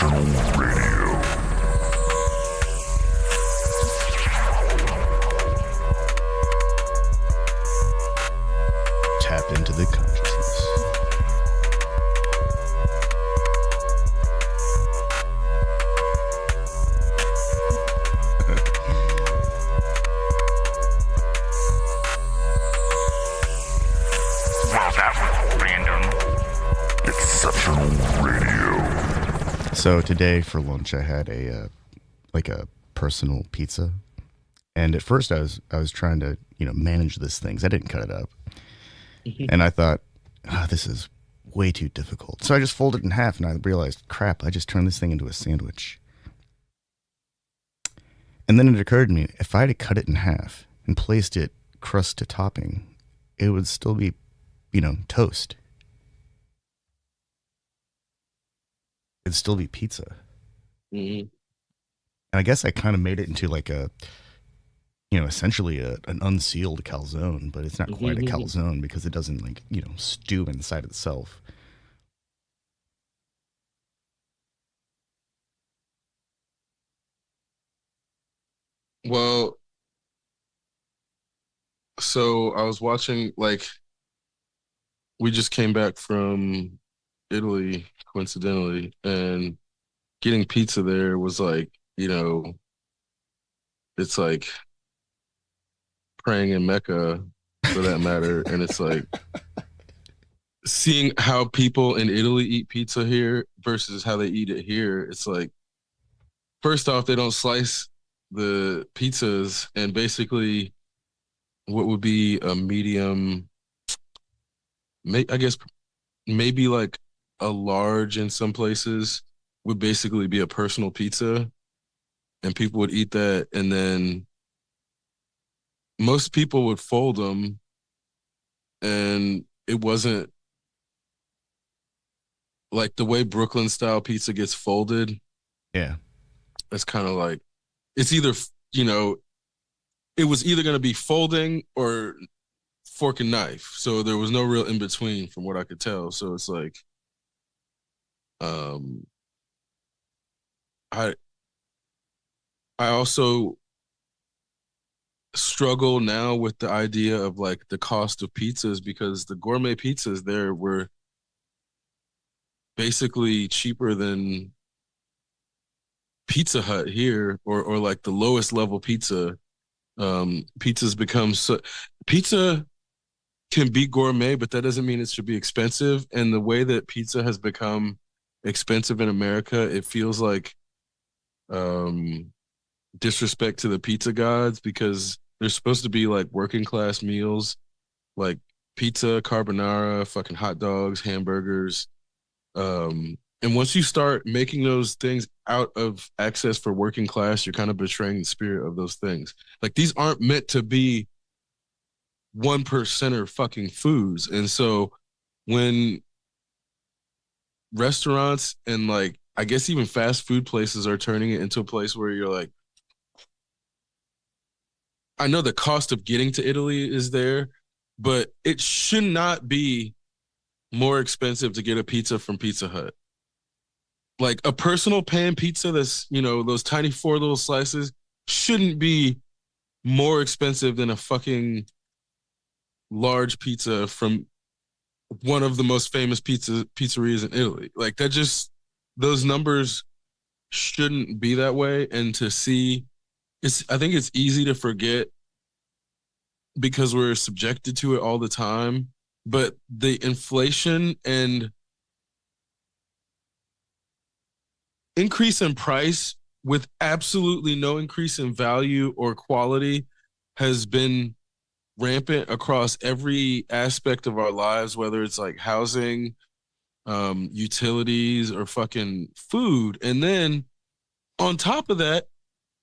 Exceptional Radio. Tap into the consciousness. Wow, that was random. Exceptional Radio. So today for lunch I had a personal pizza, and at first I was trying to manage this thing 'cause I didn't cut it up, and I thought, this is way too difficult. So I just folded it in half, and I realized, crap, I just turned this thing into a sandwich. And then it occurred to me, if I had cut it in half and placed it crust to topping, it would still be, toast. It'd still be pizza. Mm-hmm. And I guess I kind of made it into like essentially an unsealed calzone, but it's not quite a calzone because it doesn't stew inside itself. Well, so I was watching, we just came back from Italy, coincidentally, and getting pizza there was it's like praying in Mecca, for that matter. And it's like seeing how people in Italy eat pizza here versus how they eat it here. It's like, first off, they don't slice the pizzas, and basically what would be a medium, I guess maybe like a large in some places would basically be a personal pizza, and people would eat that, and then most people would fold them, and it wasn't like the way Brooklyn style pizza gets folded. Yeah. It's kind of like, it's either, it was either going to be folding or fork and knife. So there was no real in between from what I could tell. So it's like, I also struggle now with the idea of like the cost of pizzas, because the gourmet pizzas there were basically cheaper than Pizza Hut here, or like the lowest level pizza. Pizza's become pizza can be gourmet, but that doesn't mean it should be expensive. And the way that pizza has become expensive in America, it feels like disrespect to the pizza gods, because they're supposed to be like working class meals, like pizza, carbonara, fucking hot dogs, hamburgers. And once you start making those things out of access for working class, you're kind of betraying the spirit of those things. Like, these aren't meant to be 1%er fucking foods. And so when restaurants and I guess even fast food places are turning it into a place where you're like, I know the cost of getting to Italy is there, but it should not be more expensive to get a pizza from Pizza Hut. Like, a personal pan pizza that's, those tiny 4 little slices shouldn't be more expensive than a fucking large pizza from one of the most famous pizzerias in Italy. Like, those numbers shouldn't be that way. And to see, I think it's easy to forget because we're subjected to it all the time, but the inflation and increase in price with absolutely no increase in value or quality has been rampant across every aspect of our lives, whether it's like housing, utilities, or fucking food. And then on top of that,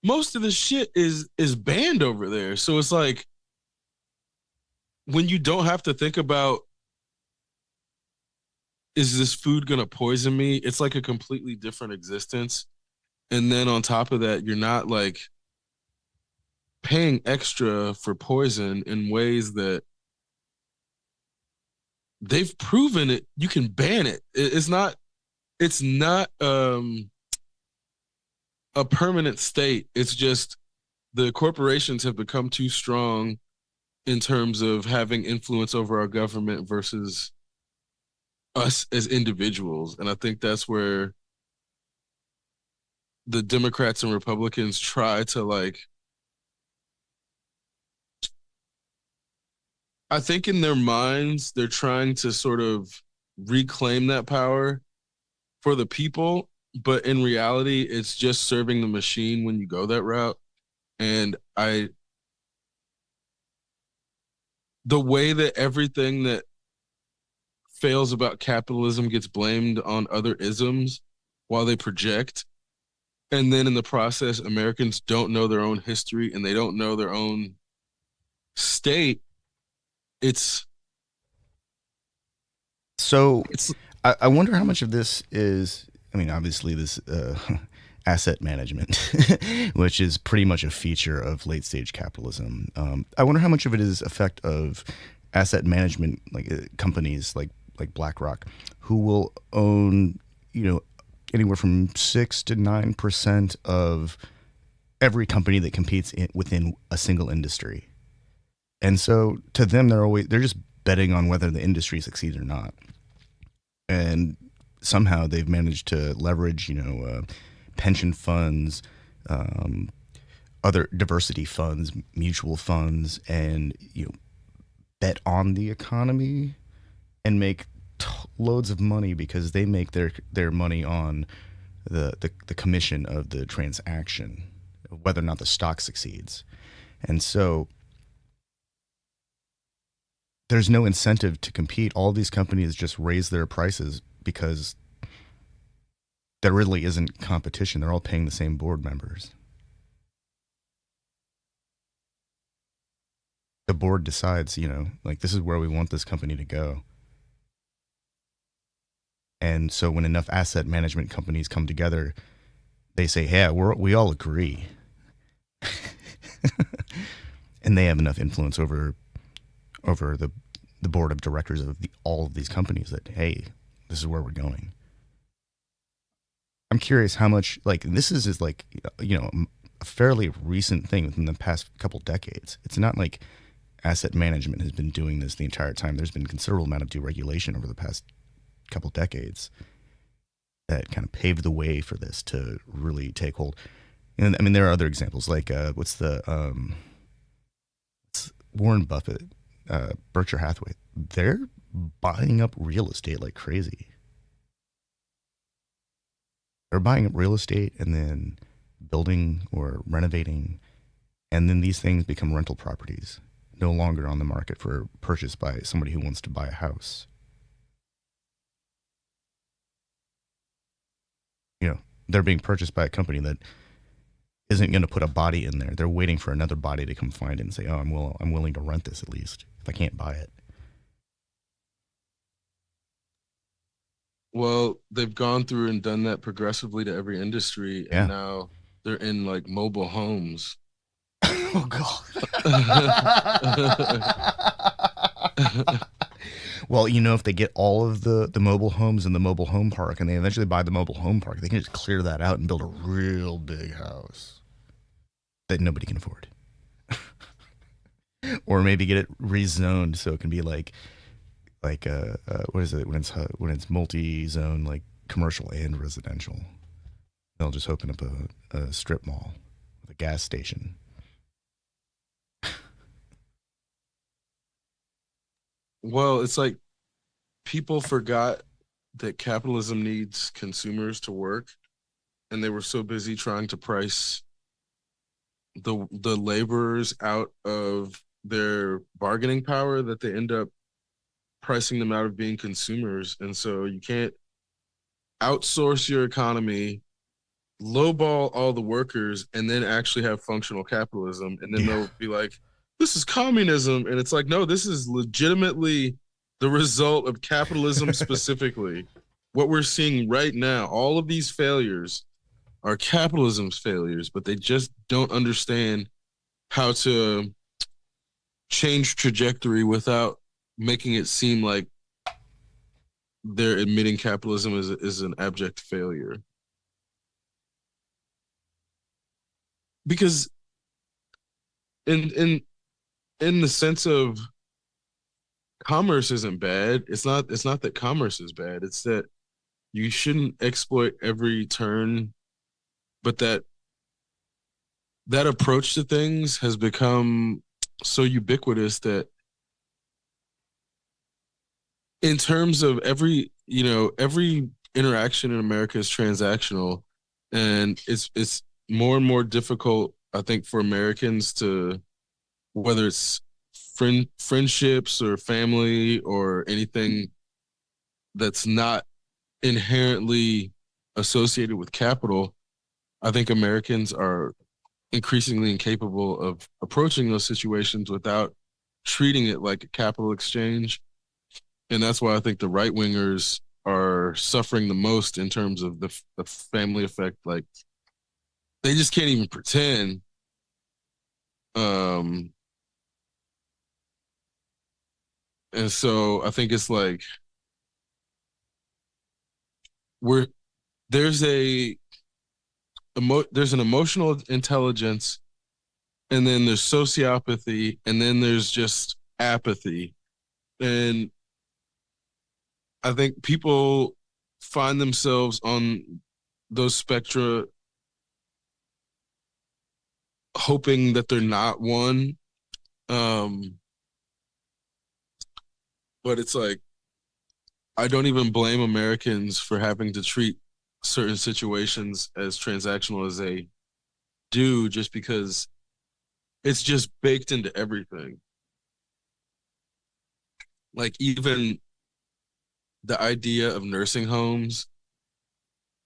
most of the shit is banned over there. So it's like, when you don't have to think about, is this food going to poison me? It's like a completely different existence. And then on top of that, you're not like paying extra for poison in ways that they've proven it. You can ban it. It's not a permanent state. It's just the corporations have become too strong in terms of having influence over our government versus us as individuals. And I think that's where the Democrats and Republicans try to like, I think in their minds, they're trying to sort of reclaim that power for the people. But in reality, it's just serving the machine when you go that route. And the way that everything that fails about capitalism gets blamed on other isms while they project. And then in the process, Americans don't know their own history and they don't know their own state. It's So it's I wonder how much of this is, I mean, obviously, this asset management, which is pretty much a feature of late stage capitalism. I wonder how much of it is effect of asset management, like companies like BlackRock, who will own, anywhere from 6 to 9% of every company that competes within a single industry. And so to them, they're just betting on whether the industry succeeds or not. And somehow they've managed to leverage, pension funds, other diversity funds, mutual funds, and bet on the economy and make loads of money because they make their money on the commission of the transaction, whether or not the stock succeeds. And so there's no incentive to compete. All these companies just raise their prices because there really isn't competition. They're all paying the same board members. The board decides, like, this is where we want this company to go. And so when enough asset management companies come together, they say, hey, we all agree. And they have enough influence over the board of directors of all of these companies that, hey, this is where we're going. I'm curious how much, like, this is like, a fairly recent thing within the past couple decades. It's not like asset management has been doing this the entire time. There's been a considerable amount of deregulation over the past couple decades that kind of paved the way for this to really take hold. And I mean, there are other examples like Warren Buffett, Berkshire Hathaway. They're buying up real estate like crazy. They're buying up real estate and then building or renovating, and then these things become rental properties, no longer on the market for purchase by somebody who wants to buy a house. They're being purchased by a company that isn't going to put a body in there. They're waiting for another body to come find it and say, "Oh, I'm willing to rent this at least if I can't buy it." Well, they've gone through and done that progressively to every industry, Yeah. and now they're in like mobile homes. Oh God. Well, if they get all of the mobile homes in the mobile home park and they eventually buy the mobile home park, they can just clear that out and build a real big house that nobody can afford. Or maybe get it rezoned so it can be like what is it when it's multi-zone, like commercial and residential. They'll just open up a strip mall with a gas station. Well, it's like people forgot that capitalism needs consumers to work, and they were so busy trying to price the laborers out of their bargaining power that they end up pricing them out of being consumers. And so you can't outsource your economy, lowball all the workers, and then actually have functional capitalism. And then they'll be like, this is communism. And it's like, no, this is legitimately the result of capitalism specifically. What we're seeing right now, all of these failures are capitalism's failures, but they just don't understand how to change trajectory without making it seem like they're admitting capitalism is an abject failure. because in in the sense of commerce isn't bad. It's not that commerce is bad. It's that you shouldn't exploit every turn, but that approach to things has become so ubiquitous that in terms of every interaction in America is transactional, and it's more and more difficult, I think, for Americans to, whether it's friendships or family or anything that's not inherently associated with capital. I think Americans are increasingly incapable of approaching those situations without treating it like a capital exchange. And that's why I think the right wingers are suffering the most in terms of the family effect. Like they just can't even pretend. Um, and so I think it's like we're there's a there's an emotional intelligence, and then there's sociopathy, and then there's just apathy. And I think people find themselves on those spectra hoping that they're not one. Um, but it's like, I don't even blame Americans for having to treat certain situations as transactional as they do, just because it's just baked into everything. Like, even the idea of nursing homes,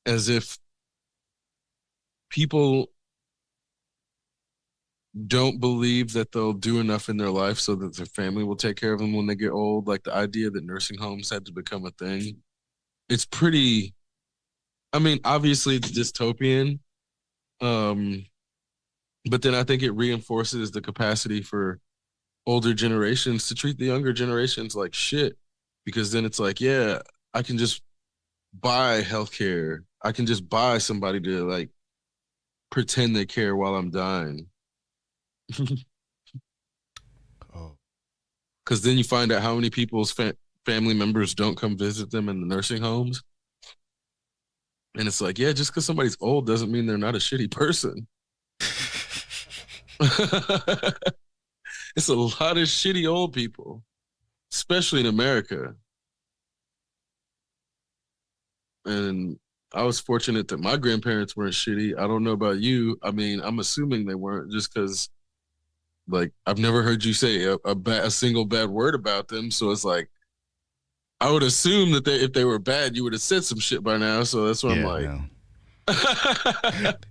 as if people don't believe that they'll do enough in their life so that their family will take care of them when they get old. Like the idea that nursing homes had to become a thing. It's pretty, I mean, obviously it's dystopian. Um, but then I think it reinforces the capacity for older generations to treat the younger generations like shit. Because then it's like, yeah, I can just buy healthcare. I can just buy somebody to like pretend they care while I'm dying. Oh, Because then you find out how many people's family members don't come visit them in the nursing homes. And it's like, yeah, just because somebody's old doesn't mean they're not a shitty person. It's a lot of shitty old people, especially in America. And I was fortunate that my grandparents weren't shitty. I don't know about you. I mean, I'm assuming they weren't, just because, like, I've never heard you say a single bad word about them. So it's like, I would assume that if they were bad, you would have said some shit by now. So that's what I'm yeah, like. no.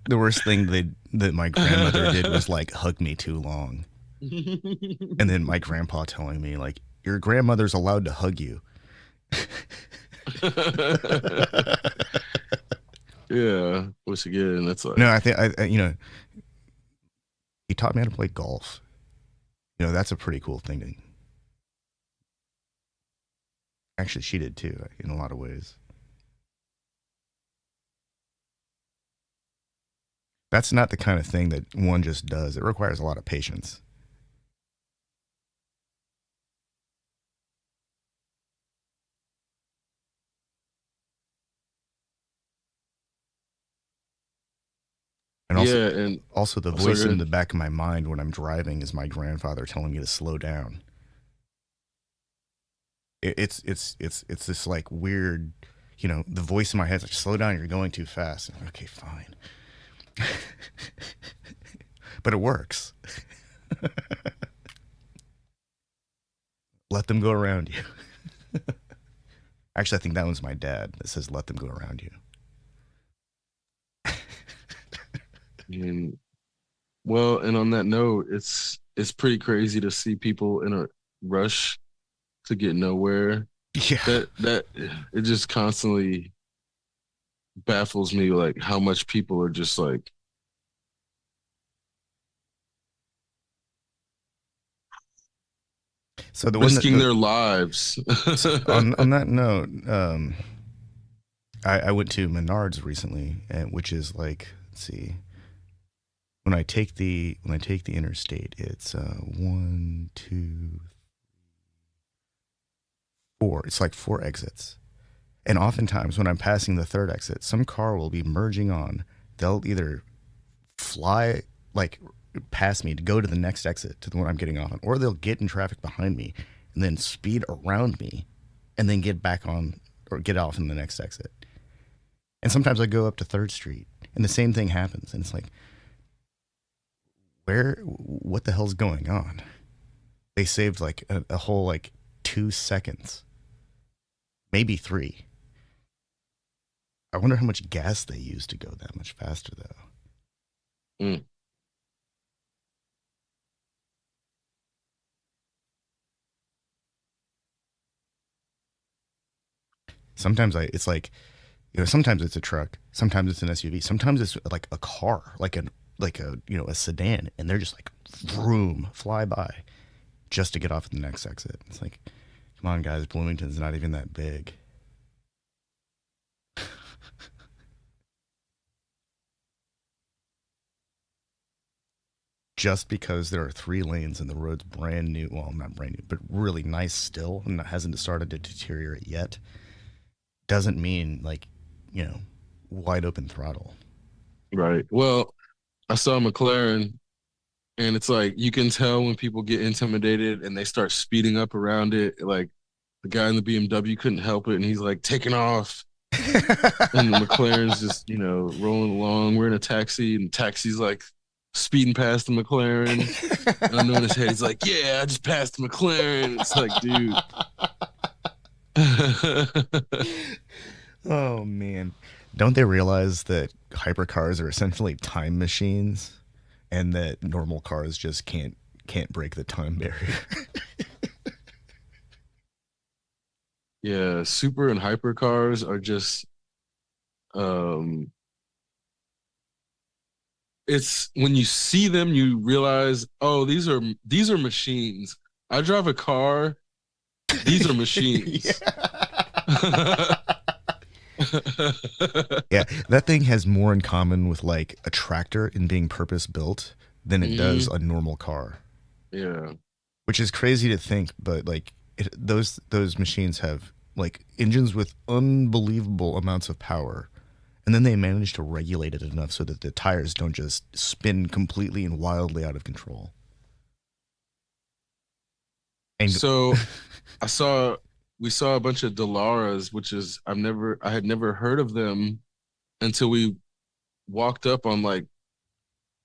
The worst thing that my grandmother did was like hug me too long. And then my grandpa telling me like, your grandmother's allowed to hug you. Yeah, which again, that's like, No, I think he taught me how to play golf. That's a pretty cool thing to. Actually, she did too, in a lot of ways. That's not the kind of thing that one just does. It requires a lot of patience. And also, yeah, and also the sorry, voice go in ahead. the back of my mind when I'm driving is my grandfather telling me to slow down. It's this like weird, the voice in my head's like, slow down, you're going too fast. And I'm like, okay, fine. But it works. Let them go around you. Actually, I think that one's my dad that says, let them go around you. And well, and on that note, it's pretty crazy to see people in a rush to get nowhere. Yeah. That it just constantly baffles me, like how much people are just like So the one that risking their lives. on that note, I went to Menards recently, which is like, let's see, when I take the interstate, it's one, two, four. It's like four exits. And oftentimes when I'm passing the third exit, some car will be merging on. They'll either fly like past me to go to the next exit to the one I'm getting off on, or they'll get in traffic behind me and then speed around me and then get back on or get off in the next exit. And sometimes I go up to 3rd Street and the same thing happens. And it's like, what the hell's going on? They saved like a whole like 2 seconds, maybe 3. I wonder how much gas they use to go that much faster though. Mm. Sometimes it's like, sometimes it's a truck, sometimes it's an SUV, sometimes it's like a car, like a a sedan, and they're just like vroom, fly by just to get off at the next exit. It's like, come on guys, Bloomington's not even that big. Just because there are 3 lanes and the road's brand new, well, not brand new, but really nice still, and hasn't started to deteriorate yet, doesn't mean like, wide open throttle. Right. Well, I saw McLaren, and it's like you can tell when people get intimidated and they start speeding up around it. Like the guy in the BMW couldn't help it, and he's like taking off, and the McLaren's just rolling along. We're in a taxi, and the taxi's like speeding past the McLaren. And I know in his head he's like, "Yeah, I just passed the McLaren." It's like, dude. Oh man, don't they realize that hypercars are essentially time machines, and that normal cars just can't break the time barrier? Yeah, super and hyper cars are just it's when you see them you realize, oh, these are machines. I drive a car, these are machines. Yeah, that thing has more in common with like a tractor in being purpose built than it does a normal car. Yeah. Which is crazy to think, but like those machines have like engines with unbelievable amounts of power, and then they manage to regulate it enough so that the tires don't just spin completely and wildly out of control. And So we saw a bunch of Delaras, which is I had never heard of them until we walked up on like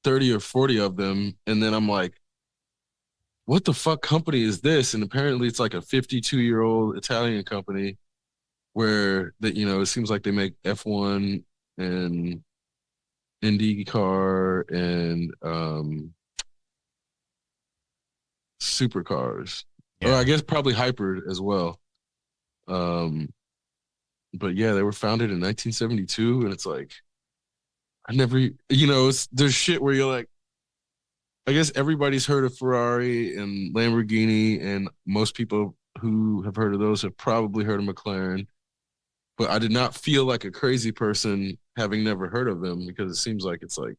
30 or 40 of them, and then I'm like, what the fuck company is this? And apparently it's like a 52-year-old Italian company where that it seems like they make F1 and IndyCar and supercars. yeah. Or I guess probably hyper as well. But yeah, they were founded in 1972, and it's like I never, there's shit where you're like, I guess everybody's heard of Ferrari and Lamborghini, and most people who have heard of those have probably heard of McLaren. But I did not feel like a crazy person having never heard of them, because it seems like it's like,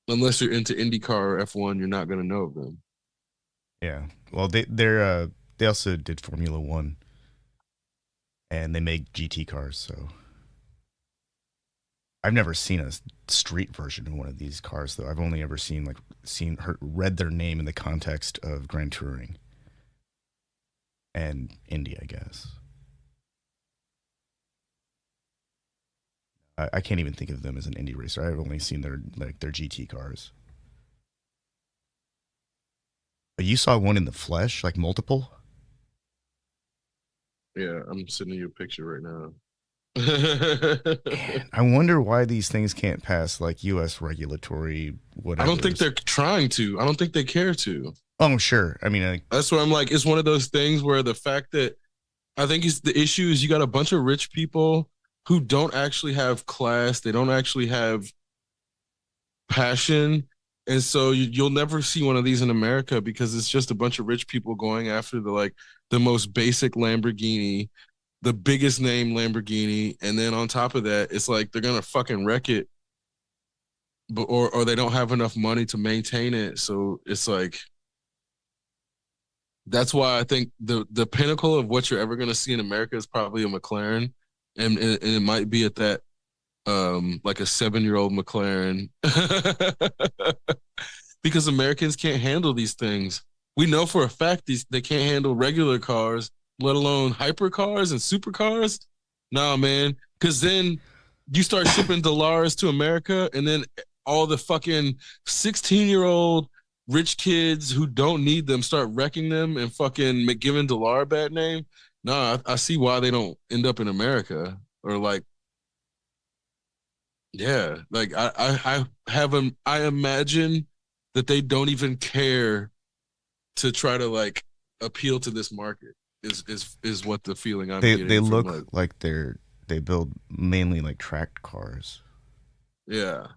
unless you're into IndyCar or F1, you're not going to know of them. Yeah. Well, they also did Formula 1, and they make GT cars, so I've never seen a street version of one of these cars, though. I've only ever read their name in the context of Grand Touring and Indy, I guess. I can't even think of them as an Indy racer. I've only seen their GT cars. But you saw one in the flesh, like multiple? Yeah, I'm sending you a picture right now. Man, I wonder why these things can't pass like U.S. regulatory whatever. I don't think they're trying to. I don't think they care to. Oh, sure. I mean, that's where I'm like, it's one of those things where the fact that I think the issue is you got a bunch of rich people who don't actually have class. They don't actually have passion. And so you'll never see one of these in America, because it's just a bunch of rich people going after the most basic Lamborghini, the biggest name Lamborghini. And then on top of that, it's like they're going to fucking wreck it but or they don't have enough money to maintain it. So it's like that's why I think the pinnacle of what you're ever gonna see in America is probably a McLaren, and it might be at that like a 7-year-old McLaren because Americans can't handle these things. We know for a fact they can't handle regular cars, let alone hypercars and supercars. Nah, man, because then you start shipping Dolores to America, and then all the fucking 16-year-old rich kids who don't need them start wrecking them and fucking giving Dollar a bad name. Nah, I see why they don't end up in America or like. Yeah, like I imagine that they don't even care to try to like appeal to this market is what the feeling I'm getting. They look like they build mainly like tracked cars. Yeah.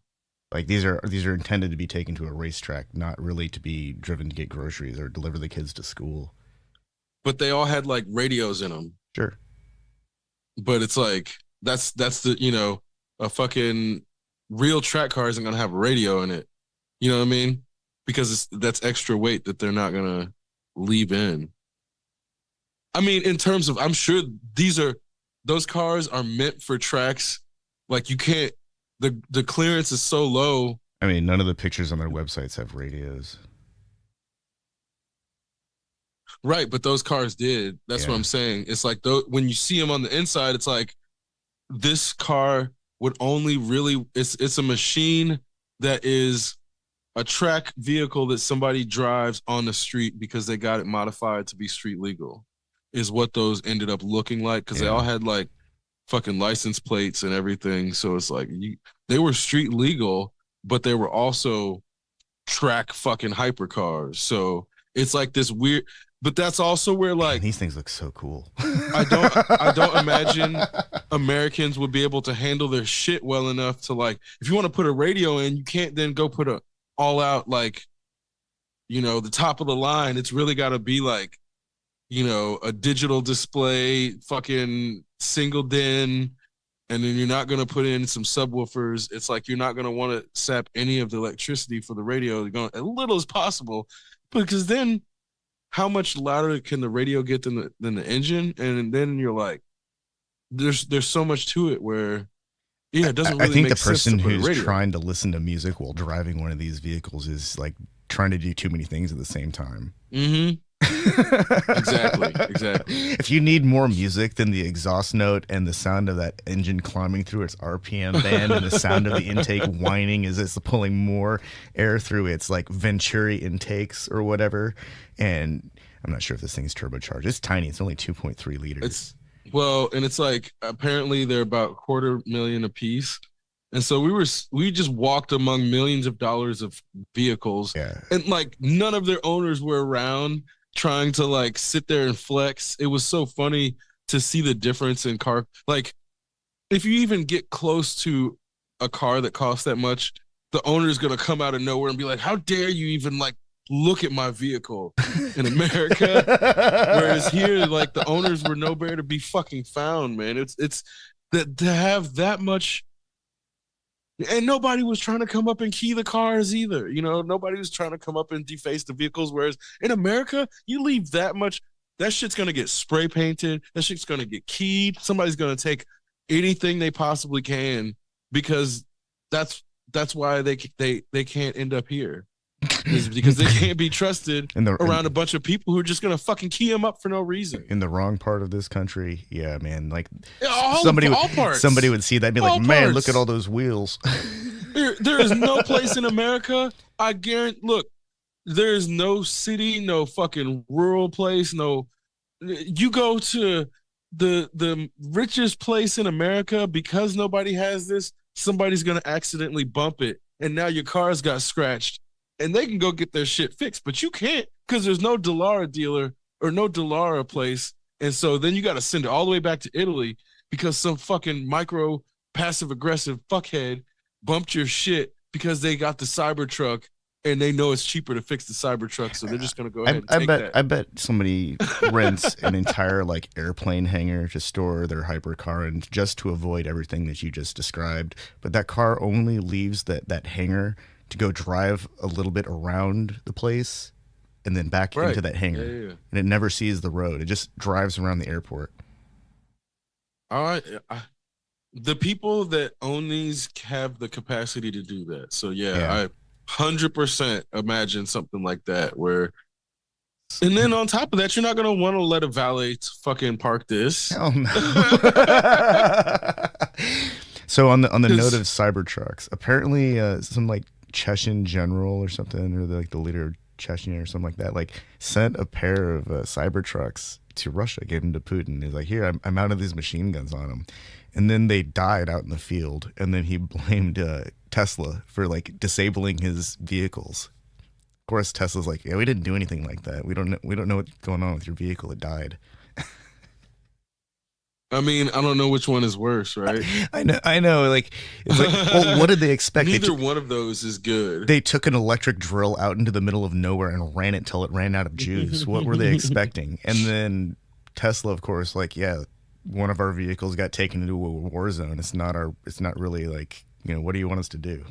Like these are intended to be taken to a racetrack, not really to be driven to get groceries or deliver the kids to school. But they all had like radios in them. Sure. But it's like that's the, you know, a fucking real track car isn't gonna have a radio in it. You know what I mean? Because that's extra weight that they're not gonna leave in. I mean, in terms of, I'm sure those cars are meant for tracks. Like you can't, the clearance is so low. I mean, none of the pictures on their websites have radios. Right, but those cars did. That's what I'm saying. It's like when you see them on the inside, it's like this car would only really, it's a machine that is a track vehicle that somebody drives on the street because they got it modified to be street legal, is what those ended up looking like, because they all had like fucking license plates and everything. So it's like they were street legal, but they were also track fucking hypercars. So it's like this weird, but that's also where like, man, these things look so cool. I don't imagine Americans would be able to handle their shit well enough to like, if you want to put a radio in, you can't then go put a all out like, you know, the top of the line. It's really got to be like, you know, a digital display, fucking single din, and then you're not going to put in some subwoofers. It's like you're not going to want to sap any of the electricity for the radio, going as little as possible, because then how much louder can the radio get than the engine? And then you're like, there's so much to it where, yeah, it doesn't really I think make the person sense to who's trying to listen to music while driving one of these vehicles is like trying to do too many things at the same time. Mm-hmm. Exactly. If you need more music than the exhaust note and the sound of that engine climbing through its RPM band and the sound of the intake whining as it's pulling more air through its like Venturi intakes or whatever, and I'm not sure if this thing's turbocharged. It's tiny. It's only 2.3 liters. And it's like apparently they're about $250,000 a piece. And so we just walked among millions of dollars of vehicles, and like none of their owners were around trying to like sit there and flex. It was so funny to see the difference in car. Like if you even get close to a car that costs that much, the owner is going to come out of nowhere and be like, how dare you even like look at my vehicle in America? Whereas here, like the owners were nowhere to be fucking found, man. It's that to have that much. And nobody was trying to come up and key the cars either. You know, nobody was trying to come up and deface the vehicles. Whereas in America, you leave that much, that shit's going to get spray painted. That shit's going to get keyed. Somebody's going to take anything they possibly can, because that's why they can't end up here. Is because they can't be trusted around a bunch of people who are just gonna fucking key them up for no reason. In the wrong part of this country, yeah, man. Like somebody would see that and be like, man, look at all those wheels. There is no place in America. I guarantee. Look, there is no city, no fucking rural place. No, you go to the richest place in America, because nobody has this. Somebody's gonna accidentally bump it, and now your car's got scratched. And they can go get their shit fixed, but you can't, because there's no Dallara dealer or no Dallara place. And so then you got to send it all the way back to Italy because some fucking micro passive aggressive fuckhead bumped your shit because they got the Cybertruck and they know it's cheaper to fix the Cybertruck, so they're just gonna go ahead and I take bet that. I bet somebody rents an entire like airplane hangar to store their hypercar and just to avoid everything that you just described. But that car only leaves that hangar to go drive a little bit around the place and then back Right. into that hangar. Yeah, yeah. And it never sees the road. It just drives around the airport. All right. The people that own these have the capacity to do that. So yeah, Yeah. I 100% imagine something like that where and then on top of that, you're not gonna want to let a valet fucking park this. Hell no. So on the note of 'Cause- Cybertrucks, apparently some like Chechen general or something, or the leader of Chechnya or something like that, like sent a pair of Cybertrucks to Russia, gave them to Putin. He's like, here, I mounted these machine guns on them, and then they died out in the field, and then he blamed Tesla for like disabling his vehicles. Of course, Tesla's like, yeah, we didn't do anything like that. We don't know what's going on with your vehicle. It died. I mean, I don't know which one is worse, right? I know. Like, it's like, well, what did they expect? Neither one of those is good. They took an electric drill out into the middle of nowhere and ran it till it ran out of juice. What were they expecting? And then Tesla, of course, like, yeah, one of our vehicles got taken into a war zone. It's not really like, what do you want us to do?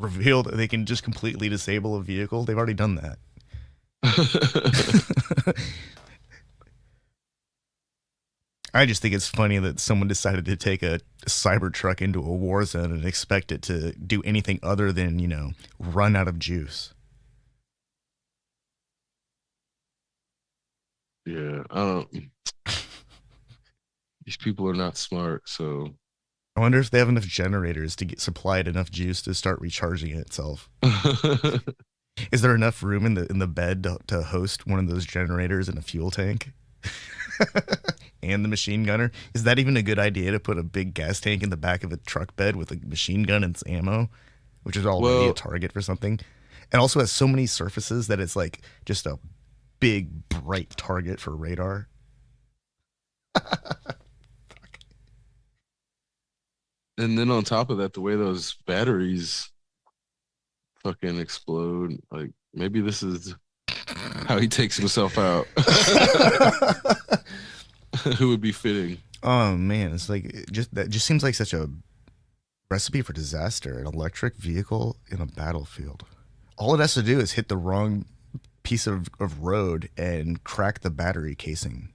Reveal that they can just completely disable a vehicle? They've already done that. I just think it's funny that someone decided to take a Cybertruck into a war zone and expect it to do anything other than, run out of juice. Yeah, these people are not smart, so I wonder if they have enough generators to get supplied enough juice to start recharging itself. Is there enough room in the bed to host one of those generators in a fuel tank? And the machine gunner? Is that even a good idea to put a big gas tank in the back of a truck bed with a machine gun and its ammo, which is already a target for something? And also has so many surfaces that it's like just a big, bright target for radar. And then on top of that, the way those batteries fucking explode, like maybe this is how he takes himself out. Who would be fitting? Oh man, it's like that just seems like such a recipe for disaster. An electric vehicle in a battlefield. All it has to do is hit the wrong piece of road and crack the battery casing,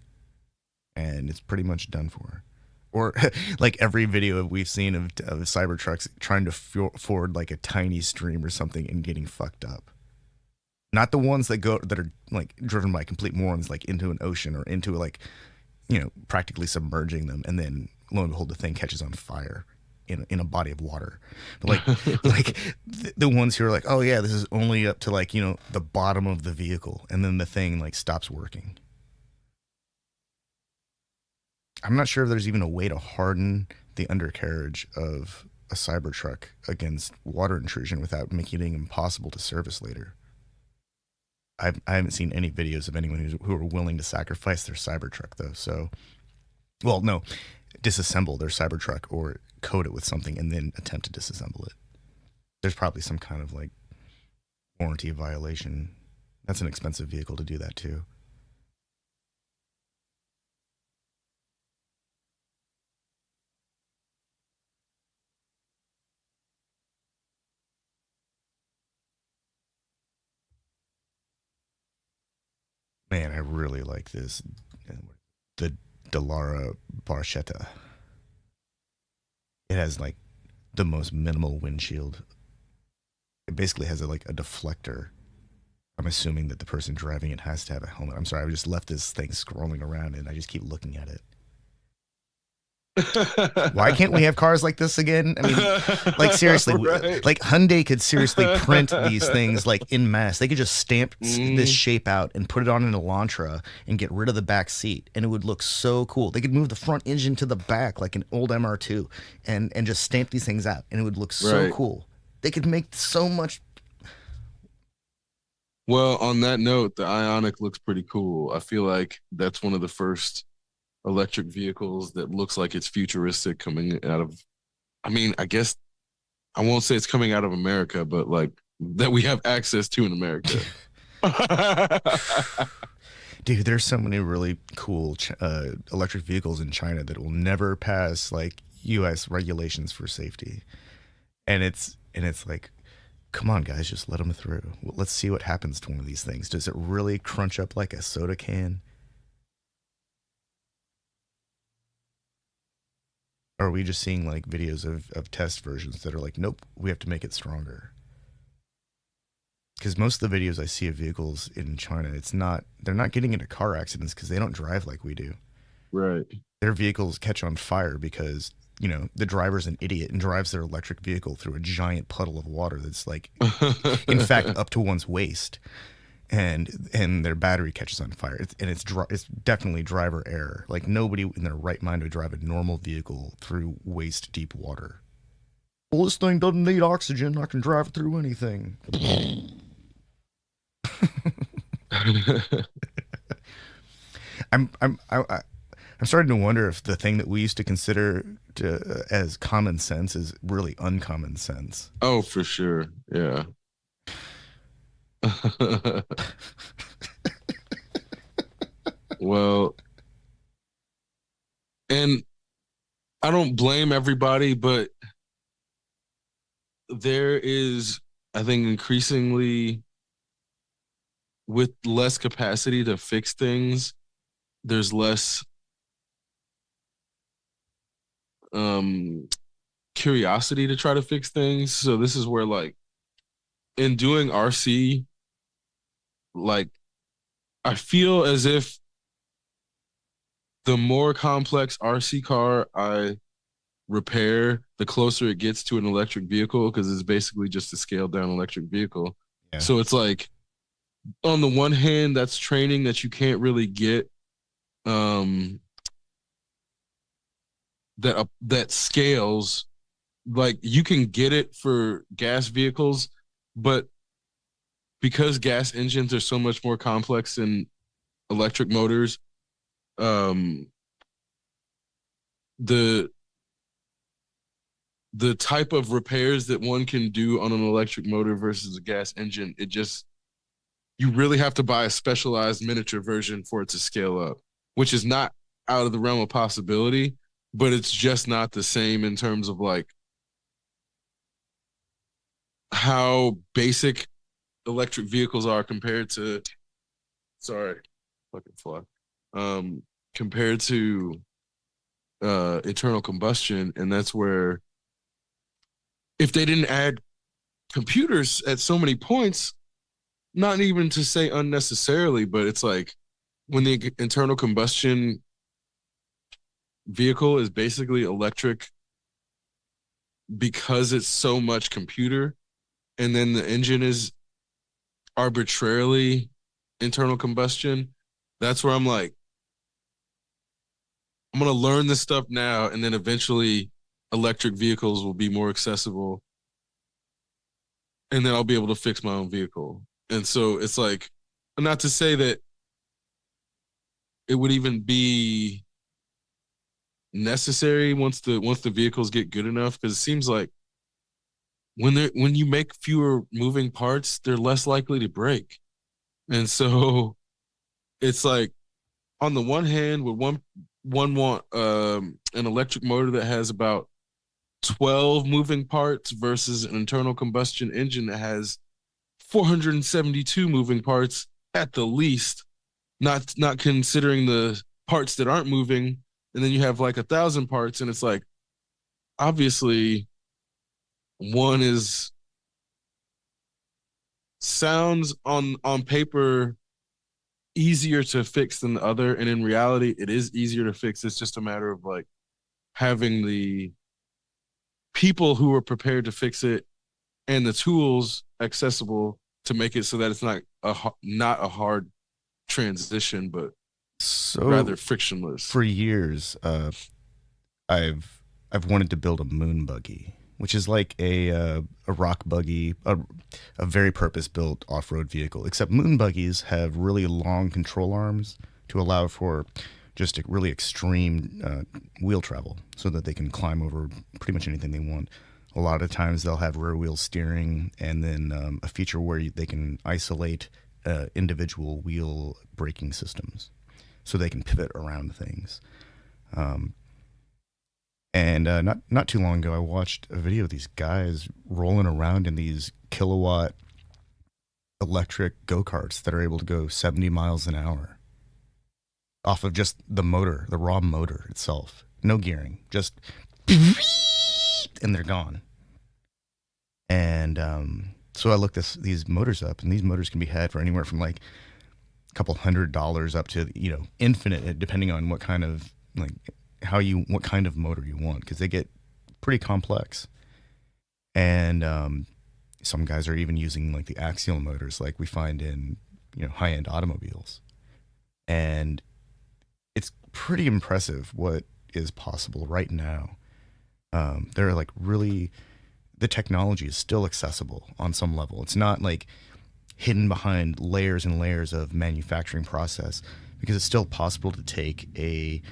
and it's pretty much done for. Or like every video we've seen of Cybertrucks trying to ford like a tiny stream or something and getting fucked up. Not the ones that are like driven by complete morons, like into an ocean or into like, practically submerging them, and then lo and behold, the thing catches on fire in a body of water. But like the ones who are like, oh yeah, this is only up to like the bottom of the vehicle, and then the thing like stops working. I'm not sure if there's even a way to harden the undercarriage of a Cybertruck against water intrusion without making it impossible to service later. I haven't seen any videos of anyone who are willing to sacrifice their Cybertruck though. So, well, no, disassemble their Cybertruck or coat it with something and then attempt to disassemble it. There's probably some kind of like warranty violation. That's an expensive vehicle to do that too. Man, I really like this. The Dallara Barchetta. It has like the most minimal windshield. It basically has a deflector. I'm assuming that the person driving it has to have a helmet. I'm sorry, I just left this thing scrolling around and I just keep looking at it. Why can't we have cars like this again? I mean, like seriously, Right. like Hyundai could seriously print these things like in mass. They could just stamp this shape out and put it on an Elantra and get rid of the back seat, and it would look so cool. They could move the front engine to the back like an old MR2 and just stamp these things out, and it would look so Right. cool. They could make so much. Well, on that note, the Ioniq looks pretty cool. I feel like that's one of the first electric vehicles that looks like it's futuristic coming out of, I mean, I guess I won't say it's coming out of America, but like that we have access to in America. Dude, there's so many really cool electric vehicles in China that will never pass like U.S. regulations for safety, and it's like, come on, guys, just let them through. Let's see what happens to one of these things. Does it really crunch up like a soda can? Or are we just seeing like videos of test versions that are like, nope, we have to make it stronger? Because most of the videos I see of vehicles in China, they're not getting into car accidents because they don't drive like we do. Right. Their vehicles catch on fire because, the driver's an idiot and drives their electric vehicle through a giant puddle of water that's like, in fact, up to one's waist. And their battery catches on fire. It's definitely driver error. Like, nobody in their right mind would drive a normal vehicle through waist deep water. Well, this thing doesn't need oxygen. I can drive it through anything. I'm starting to wonder if the thing that we used to consider as common sense is really uncommon sense. Oh, for sure. Yeah. Well, and I don't blame everybody, but there is, I think, increasingly with less capacity to fix things, there's less curiosity to try to fix things. So this is where, like, in doing RC, like, I feel as if the more complex RC car I repair, the closer it gets to an electric vehicle, because it's basically just a scaled down electric vehicle. Yeah. So it's like, on the one hand, that's training that you can't really get that scales. Like, you can get it for gas vehicles, but because gas engines are so much more complex than electric motors, the type of repairs that one can do on an electric motor versus a gas engine, you really have to buy a specialized miniature version for it to scale up, which is not out of the realm of possibility, but it's just not the same in terms of like how basic electric vehicles are compared to compared to internal combustion. And that's where, if they didn't add computers at so many points, not even to say unnecessarily, but it's like, when the internal combustion vehicle is basically electric because it's so much computer, and then the engine is arbitrarily internal combustion, that's where I'm like, I'm going to learn this stuff now, and then eventually electric vehicles will be more accessible, and then I'll be able to fix my own vehicle. And so it's like, not to say that it would even be necessary once the vehicles get good enough, because it seems like when you make fewer moving parts, they're less likely to break. And so it's like, on the one hand, with one want an electric motor that has about 12 moving parts versus an internal combustion engine that has 472 moving parts at the least, not considering the parts that aren't moving. And then you have like 1,000 parts, and it's like, obviously one sounds on paper easier to fix than the other, and in reality it is easier to fix. It's just a matter of like having the people who are prepared to fix it and the tools accessible to make it so that it's not a hard transition, but rather frictionless. For years, I've wanted to build a moon buggy, which is like a rock buggy, a very purpose-built off-road vehicle. Except moon buggies have really long control arms to allow for just a really extreme wheel travel, so that they can climb over pretty much anything they want. A lot of times they'll have rear wheel steering and then a feature where they can isolate individual wheel braking systems so they can pivot around things. And not too long ago, I watched a video of these guys rolling around in these kilowatt electric go-karts that are able to go 70 miles an hour off of just the motor, the raw motor itself. No gearing, just and they're gone. And so I looked these motors up, and these motors can be had for anywhere from like a couple $100 up to, you know, infinite, depending on what kind of like what kind of motor you want, because they get pretty complex. And some guys are even using like the axial motors, like we find in, you know, high-end automobiles. And it's pretty impressive what is possible right now. They're like really, the technology is still accessible on some level. It's not like hidden behind layers and layers of manufacturing process, because it's still possible to take a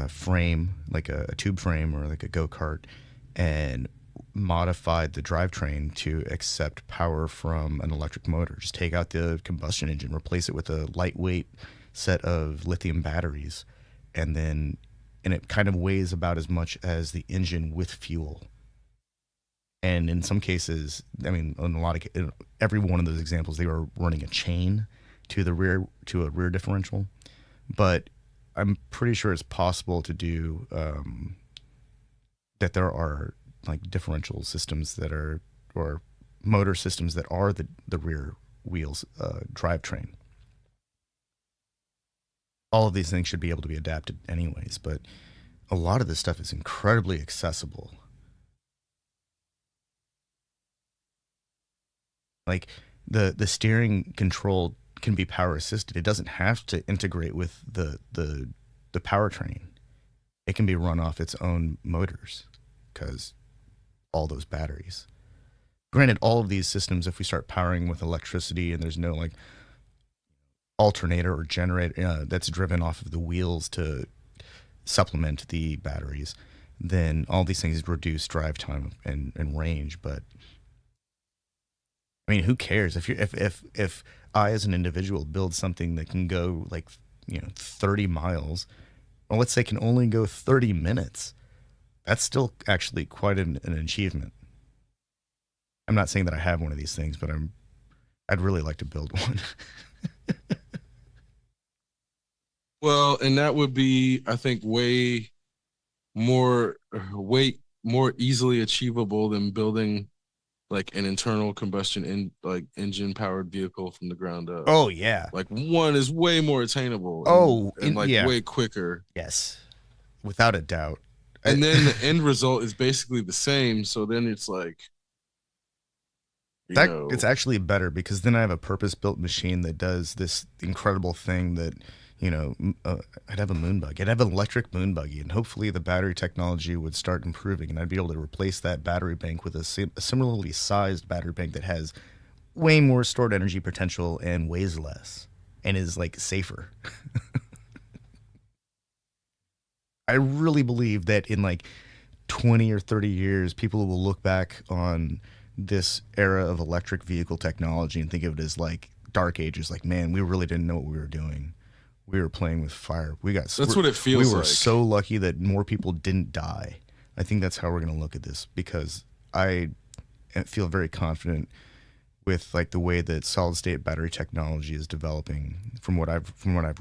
frame, like a tube frame or like a go-kart, and modify the drivetrain to accept power from an electric motor. Just take out the combustion engine, replace it with a lightweight set of lithium batteries, and it kind of weighs about as much as the engine with fuel. And in some cases, I mean, in every one of those examples, they were running a chain to a rear differential. But I'm pretty sure it's possible to do that. There are like differential systems that are, or motor systems that are the rear wheels drivetrain. All of these things should be able to be adapted anyways, but a lot of this stuff is incredibly accessible. Like the steering control can be power assisted. It doesn't have to integrate with the powertrain. It can be run off its own motors, because all those batteries. Granted, all of these systems, if we start powering with electricity and there's no like alternator or generator that's driven off of the wheels to supplement the batteries, then all these things reduce drive time and range. But I mean, who cares if I as an individual build something that can go like, you know, 30 miles, or let's say can only go 30 minutes. That's still actually quite an achievement. I'm not saying that I have one of these things, but I'd really like to build one. Well, and that would be, I think, way more easily achievable than building like an internal combustion engine powered vehicle from the ground up. Oh yeah. Like one is way more attainable. And yeah. way quicker. Yes, without a doubt. And then the end result is basically the same. So then it's like, it's actually better, because then I have a purpose-built machine that does this incredible thing that, you know, I'd have a moon buggy. I'd have an electric moon buggy, and hopefully the battery technology would start improving, and I'd be able to replace that battery bank with a similarly sized battery bank that has way more stored energy potential and weighs less and is like safer. I really believe that in like 20 or 30 years, people will look back on this era of electric vehicle technology and think of it as like dark ages. Like, man, we really didn't know what we were doing. We were playing with fire. That's what it feels like. We were so lucky that more people didn't die. I think that's how we're going to look at this, because I feel very confident with like the way that solid state battery technology is developing, from what I've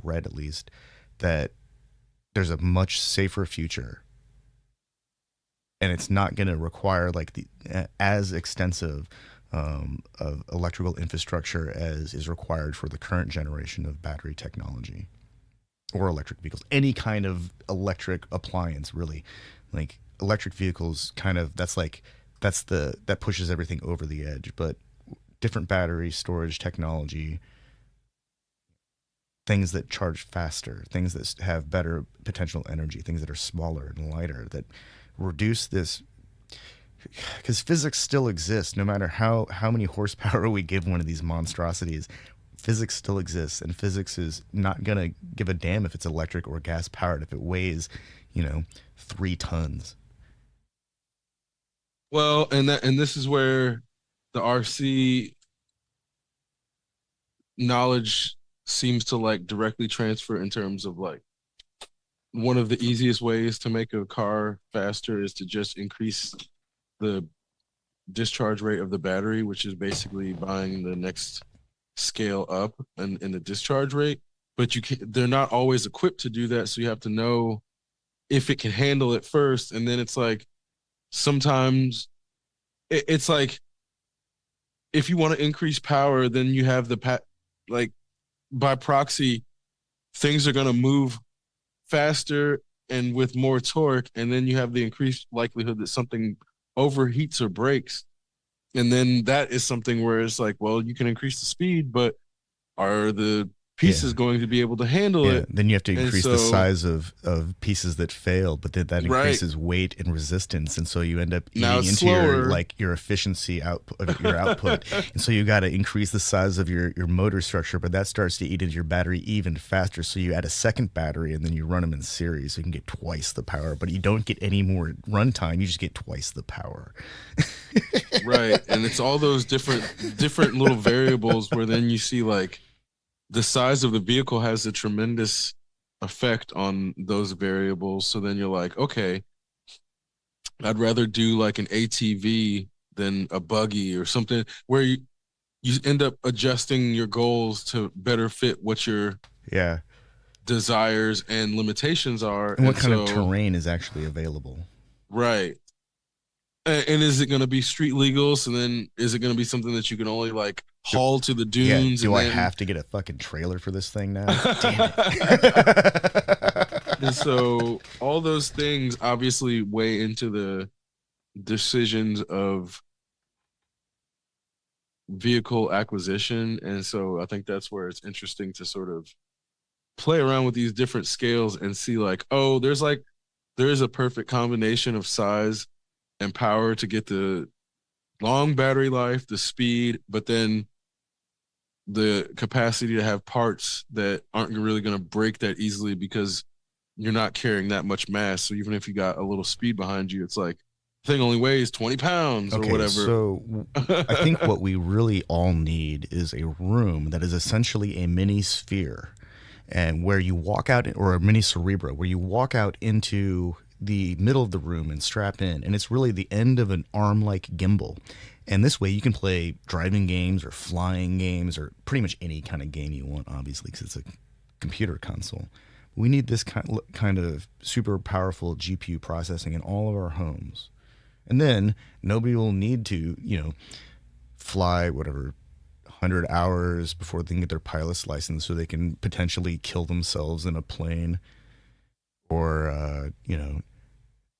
read at least, that there's a much safer future, and it's not going to require like as extensive of electrical infrastructure as is required for the current generation of battery technology or electric vehicles. Any kind of electric appliance, really. Like electric vehicles, kind of that pushes everything over the edge. But different battery storage technology, things that charge faster, things that have better potential energy, things that are smaller and lighter, that reduce this, because physics still exists. No matter how many horsepower we give one of these monstrosities, physics still exists, and physics is not going to give a damn if it's electric or gas powered if it weighs, 3 tons. Well, and this is where the RC knowledge seems to like directly transfer in terms of like one of the easiest ways to make a car faster is to just increase the discharge rate of the battery, which is basically buying the next scale up in the discharge rate. But they're not always equipped to do that. So you have to know if it can handle it first. And then it's like sometimes it's like if you want to increase power, then you have like by proxy, things are going to move faster and with more torque, and then you have the increased likelihood that something overheats or breaks. And then that is something where it's like, well, you can increase the speed, but are the pieces going to be able to handle it? Then you have to increase the size of pieces that fail, but that increases weight and resistance, and so you end up eating into your efficiency output of your output. And so you got to increase the size of your motor structure, but that starts to eat into your battery even faster. So you add a second battery, and then you run them in series, so you can get twice the power. But you don't get any more runtime; you just get twice the power. Right, and it's all those different little variables where then you see like the size of the vehicle has a tremendous effect on those variables. So then you're like, okay, I'd rather do like an ATV than a buggy or something where you end up adjusting your goals to better fit what your desires and limitations are. And what kind of terrain is actually available. Right. And is it going to be street legal? So then is it going to be something that you can only like haul to the dunes? Do I have to get a fucking trailer for this thing now? Damn it. And so all those things obviously weigh into the decisions of vehicle acquisition. And so I think that's where it's interesting to sort of play around with these different scales and see like, oh, there is a perfect combination of size and power to get the long battery life, the speed, but then the capacity to have parts that aren't really going to break that easily because you're not carrying that much mass. So even if you got a little speed behind you, it's like the thing only weighs 20 pounds or whatever. So I think what we really all need is a room that is essentially a mini sphere, and where you walk out, or a mini Cerebro, where you walk out into the middle of the room and strap in, and it's really the end of an arm-like gimbal. And this way you can play driving games or flying games or pretty much any kind of game you want, obviously, because it's a computer console. We need this kind of super powerful GPU processing in all of our homes. And then nobody will need to, fly whatever 100 hours before they can get their pilot's license, so they can potentially kill themselves in a plane, or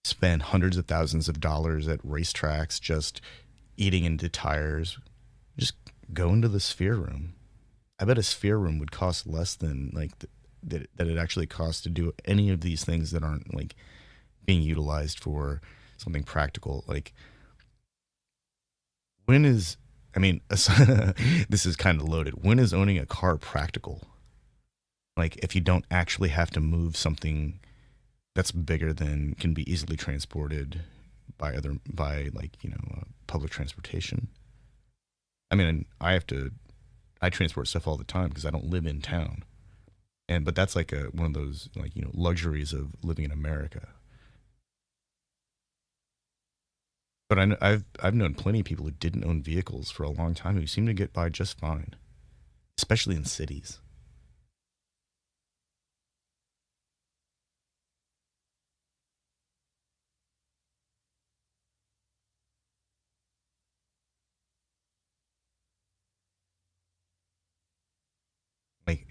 spend hundreds of thousands of dollars at racetracks just eating into tires. Just go into the sphere room. I bet a sphere room would cost less than that it actually costs to do any of these things that aren't like being utilized for something practical. Like, this is kind of loaded. When is owning a car practical? Like, if you don't actually have to move something that's bigger than can be easily transported by public transportation. I mean, I transport stuff all the time because I don't live in town, but that's like one of those luxuries of living in America. But I've known plenty of people who didn't own vehicles for a long time who seem to get by just fine, especially in cities. Like,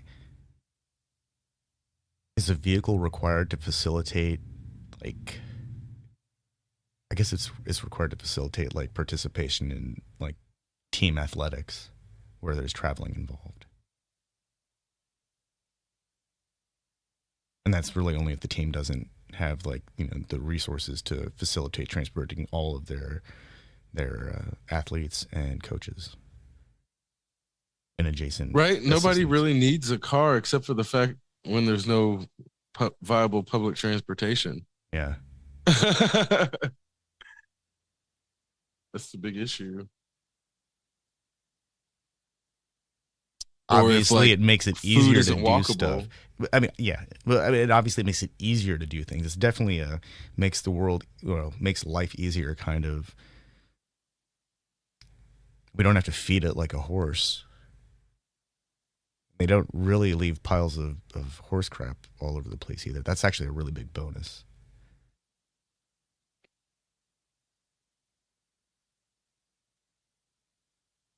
is a vehicle required to facilitate, like, I guess it's required to facilitate like participation in like team athletics where there's traveling involved. And that's really only if the team doesn't have the resources to facilitate transporting all of their athletes and coaches in adjacent. Right. Nobody really needs a car except for the fact when there's no viable public transportation. Yeah. That's the big issue. Or if Obviously, like it makes it food easier to isn't do stuff. walkable. I mean, yeah. Well, I mean, it obviously makes it easier to do things. It's definitely makes the world, makes life easier. Kind of. We don't have to feed it like a horse. They don't really leave piles of horse crap all over the place either. That's actually a really big bonus.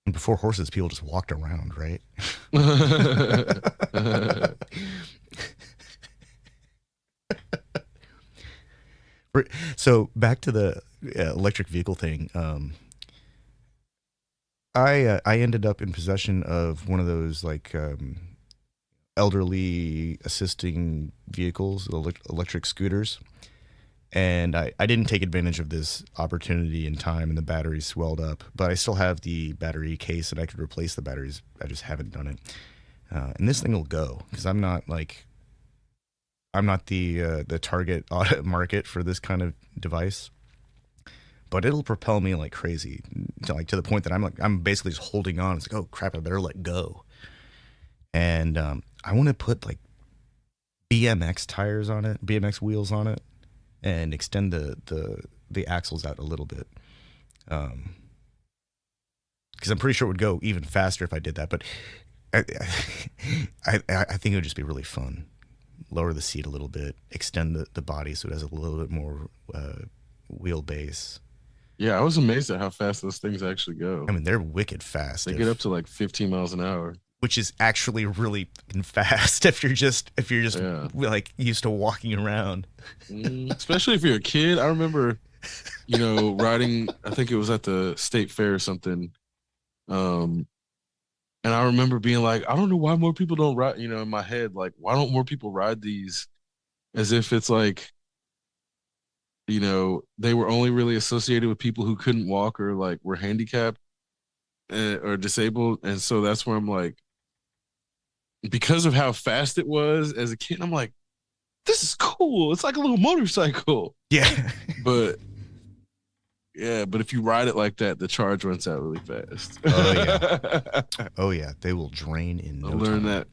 And before horses, people just walked around, right? So back to the electric vehicle thing. I ended up in possession of one of those like elderly assisting vehicles, electric scooters, and I didn't take advantage of this opportunity in time, and the battery swelled up. But I still have the battery case, and I could replace the batteries. I just haven't done it. And this thing will go because I'm not the target market for this kind of device. But it'll propel me like crazy, to the point that I'm basically just holding on. It's like, oh crap, I better let go. And I want to put like BMX tires on it, BMX wheels on it, and extend the axles out a little bit. Because I'm pretty sure it would go even faster if I did that. But I, I think it would just be really fun. Lower the seat a little bit, extend the body so it has a little bit more wheelbase. Yeah, I was amazed at how fast those things actually go. I mean, they're wicked fast. They get up to like 15 miles an hour. Which is actually really fast if you're just Yeah. like used to walking around. Especially if you're a kid. I remember, riding, I think it was at the state fair or something. And I remember being like, I don't know why more people don't ride, in my head, like, why don't more people ride these, as if it's like, they were only really associated with people who couldn't walk or like were handicapped or disabled. And so that's where I'm like, because of how fast it was as a kid, I'm like, this is cool. It's like a little motorcycle. Yeah. But if you ride it like that, the charge runs out really fast. Oh yeah. Oh yeah. They will drain in no I learned time. that.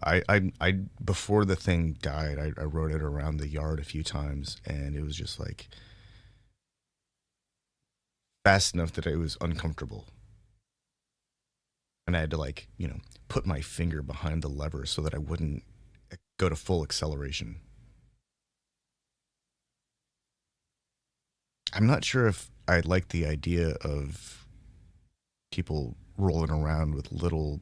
I before the thing died, I rode it around the yard a few times, and it was just like fast enough that it was uncomfortable. And I had to like, put my finger behind the lever so that I wouldn't go to full acceleration. I'm not sure if I like the idea of people rolling around with little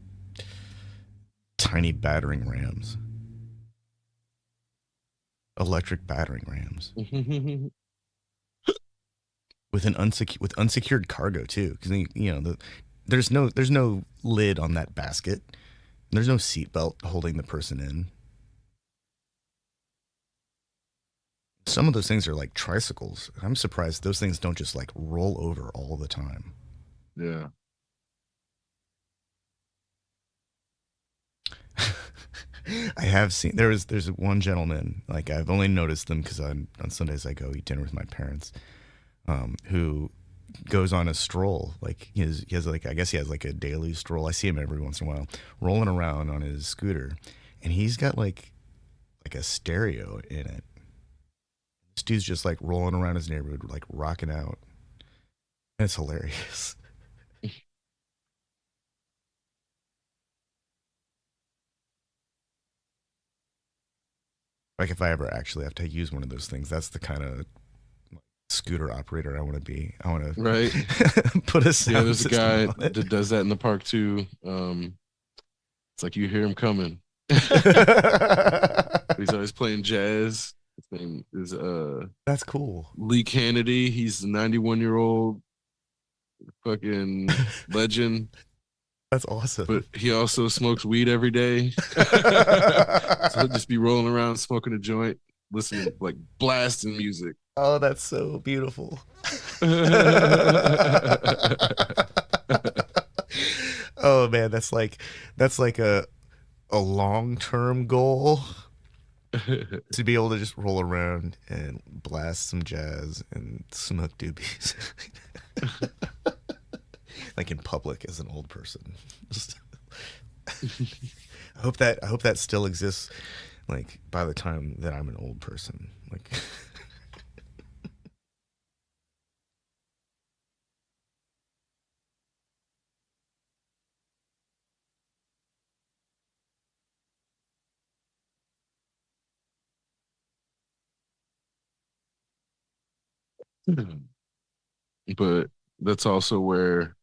tiny battering rams. Electric battering rams. With unsecured cargo too, because there's no lid on that basket. There's no seatbelt holding the person in. Some of those things are like tricycles. I'm surprised those things don't just like roll over all the time. Yeah. I have seen there's one gentleman, like I've only noticed them because on Sundays I go eat dinner with my parents, who goes on a stroll. Like he has like, I guess he has like a daily stroll. I see him every once in a while rolling around on his scooter, and he's got like a stereo in it. This dude's just like rolling around his neighborhood, like rocking out, and it's hilarious. Like if I ever actually have to use one of those things, that's the kind of scooter operator I want to be. I want to Right. put a sound There's a system guy on it. that does that in the park too. It's like you hear him coming. He's always playing jazz. His name is That's cool. Lee Kennedy. He's a 91-year-old fucking legend. That's awesome. But he also smokes weed every day. So he'll just be rolling around smoking a joint, listening, like blasting music. Oh, that's so beautiful. Oh man, that's like a long-term goal. To be able to just roll around and blast some jazz and smoke doobies, like in public as an old person. Just, I hope that still exists. Like by the time that I'm an old person, like But that's also where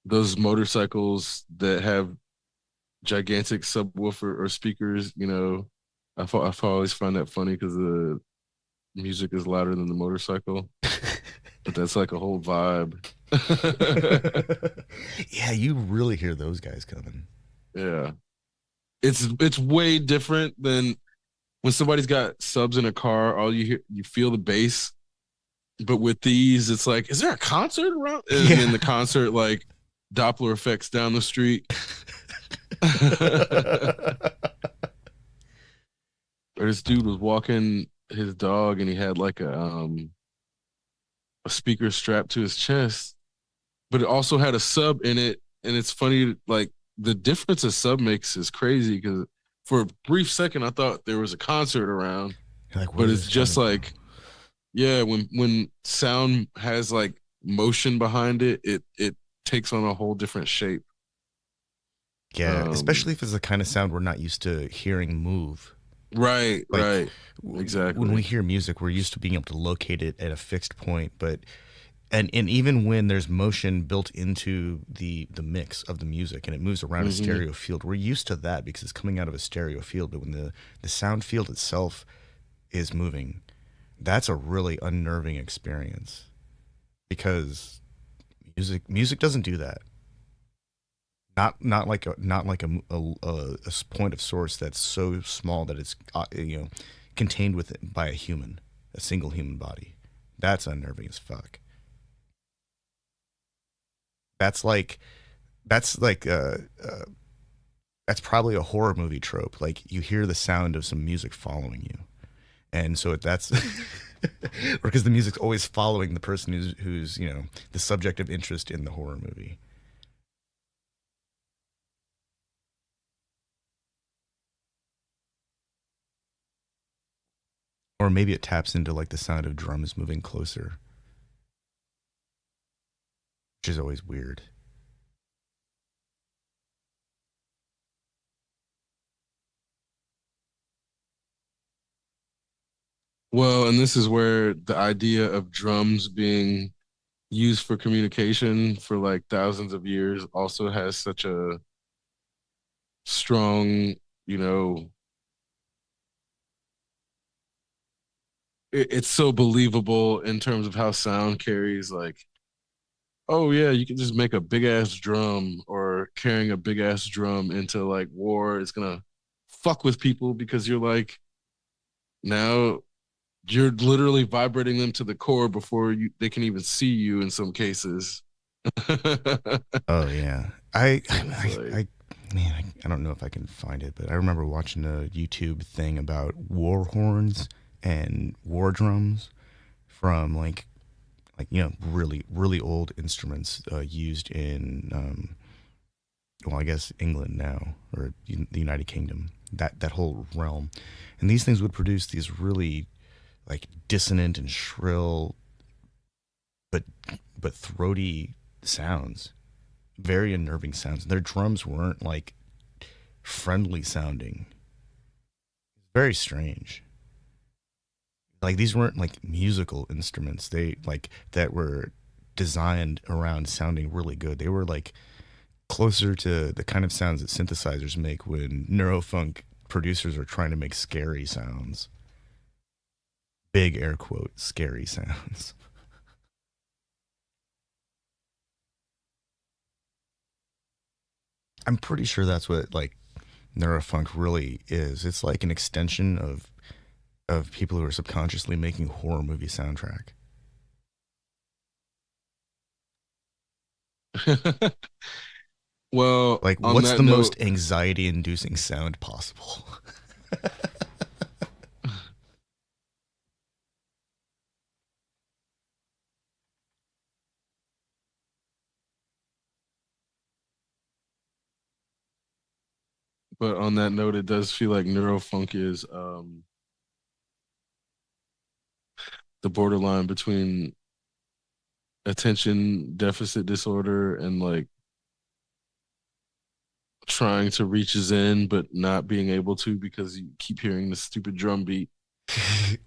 those motorcycles that have gigantic subwoofer or speakers, I always find that funny because the music is louder than the motorcycle, but that's like a whole vibe. yeah, you really hear those guys coming. Yeah. It's way different than when somebody's got subs in a car, all you feel the bass. But with these, it's like, is there a concert around? And Yeah. then the concert, like Doppler effects down the street. Or this dude was walking his dog and he had like a speaker strapped to his chest, but it also had a sub in it. And it's funny, like the difference a sub makes is crazy because for a brief second I thought there was a concert around, You're like, but where's it's this coming just from? like, yeah, when sound has like motion behind it, it takes on a whole different shape. Yeah, Um, especially if it's the kind of sound we're not used to hearing move. right, Like right, when we exactly. hear music, we're used to being able to locate it at a fixed point, but and even when there's motion built into the mix of the music and it moves around a Hmm. stereo field, we're used to that because it's coming out of a stereo field. But when the sound field itself is moving, that's a really unnerving experience because music doesn't do that. Not like a point of source that's so small that it's contained with it by a single human body. That's unnerving as fuck. That's like that's like that's probably a horror movie trope. Like you hear the sound of some music following you, and so that's because the music's always following the person who's the subject of interest in the horror movie. Or maybe it taps into like the sound of drums moving closer, which is always weird. Well, and this is where the idea of drums being used for communication for like thousands of years also has such a strong, you know, it's so believable in terms of how sound carries. Like, oh yeah, you can just make a big ass drum, or carrying a big ass drum into like war is gonna fuck with people because you're like, now you're literally vibrating them to the core before they can even see you in some cases. Oh yeah, So it's like, man, I don't know if I can find it, but I remember watching a YouTube thing about war horns and war drums from really old instruments used in well, I guess England now or the United Kingdom, that whole realm, and these things would produce these really like dissonant and shrill but throaty sounds, very unnerving sounds. Their drums weren't like friendly sounding. Very strange. Like these weren't like musical instruments. They like that were designed around sounding really good. They were like closer to the kind of sounds that synthesizers make when neurofunk producers are trying to make scary sounds. Big air quote scary sounds. I'm pretty sure that's what like neurofunk really is. It's like an extension of people who are subconsciously making horror movie soundtrack. well, Like, on what's that the note, most anxiety inducing sound possible? But on that note, it does feel like neurofunk is the borderline between attention deficit disorder and like trying to reach his end but not being able to because you keep hearing the stupid drum beat.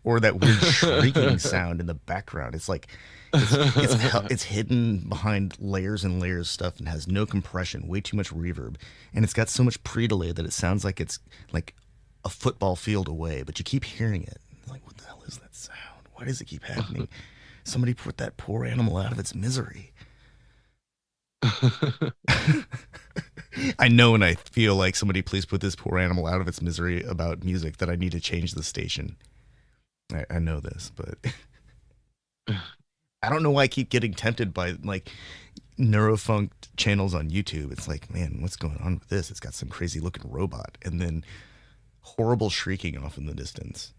Or that weird shrieking sound in the background. It's like it's hidden behind layers and layers of stuff and has no compression, way too much reverb, and it's got so much pre-delay that it sounds like it's like a football field away, but you keep hearing it. Like, what the hell is that sound? Why does it keep happening? Somebody put that poor animal out of its misery. I know, and I feel like somebody please put this poor animal out of its misery about music that I need to change the station. I know this, but I don't know why I keep getting tempted by like neurofunk channels on YouTube. It's like, man, what's going on with this? It's got some crazy looking robot and then horrible shrieking off in the distance.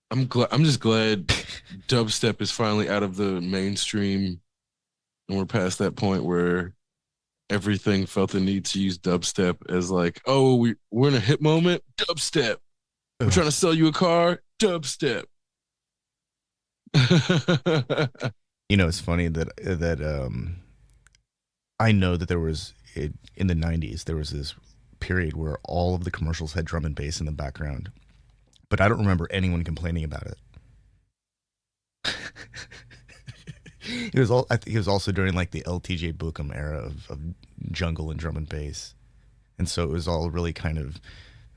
I'm just glad dubstep is finally out of the mainstream and we're past that point where everything felt the need to use dubstep as like, oh, we're in a hit moment, dubstep. We're trying to sell you a car, dubstep. You know, it's funny that I know that there was in the 90s there was this period where all of the commercials had drum and bass in the background, but I don't remember anyone complaining about it. I think it was also during like the LTJ Bookham era of jungle and drum and bass, and so it was all really kind of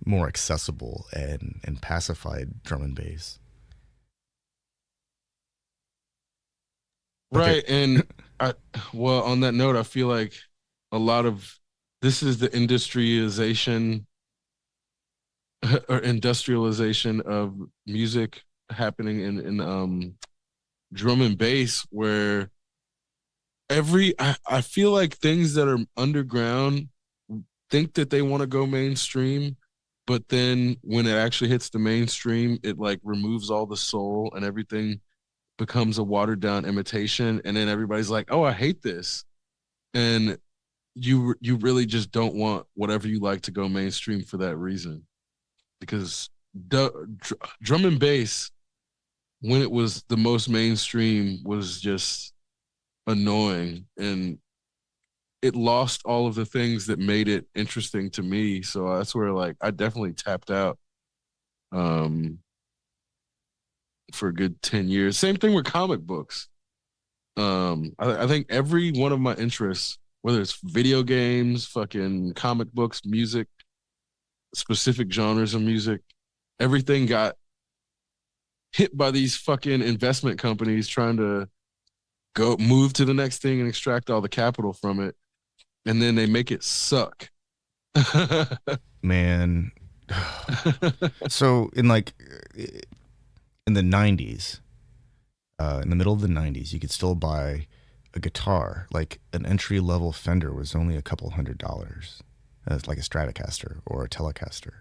more accessible and pacified drum and bass. Right, and well, on that note, I feel like a lot of this is the industrialization of music happening in drum and bass, where I feel like things that are underground think that they want to go mainstream, but then when it actually hits the mainstream, it like removes all the soul and everything becomes a watered down imitation, and then everybody's like, oh, I hate this. And you really just don't want whatever you like to go mainstream for that reason, because drum and bass, when it was the most mainstream, was just annoying, and it lost all of the things that made it interesting to me. So that's where like I definitely tapped out for a good 10 years. Same thing with comic books. I think every one of my interests, whether it's video games, fucking comic books, music, specific genres of music, everything got hit by these fucking investment companies trying to go move to the next thing and extract all the capital from it, and then they make it suck. Man, so in the 90s, in the middle of the 90s, you could still buy a guitar. Like an entry level Fender was only a couple $100s, like a Stratocaster or a Telecaster.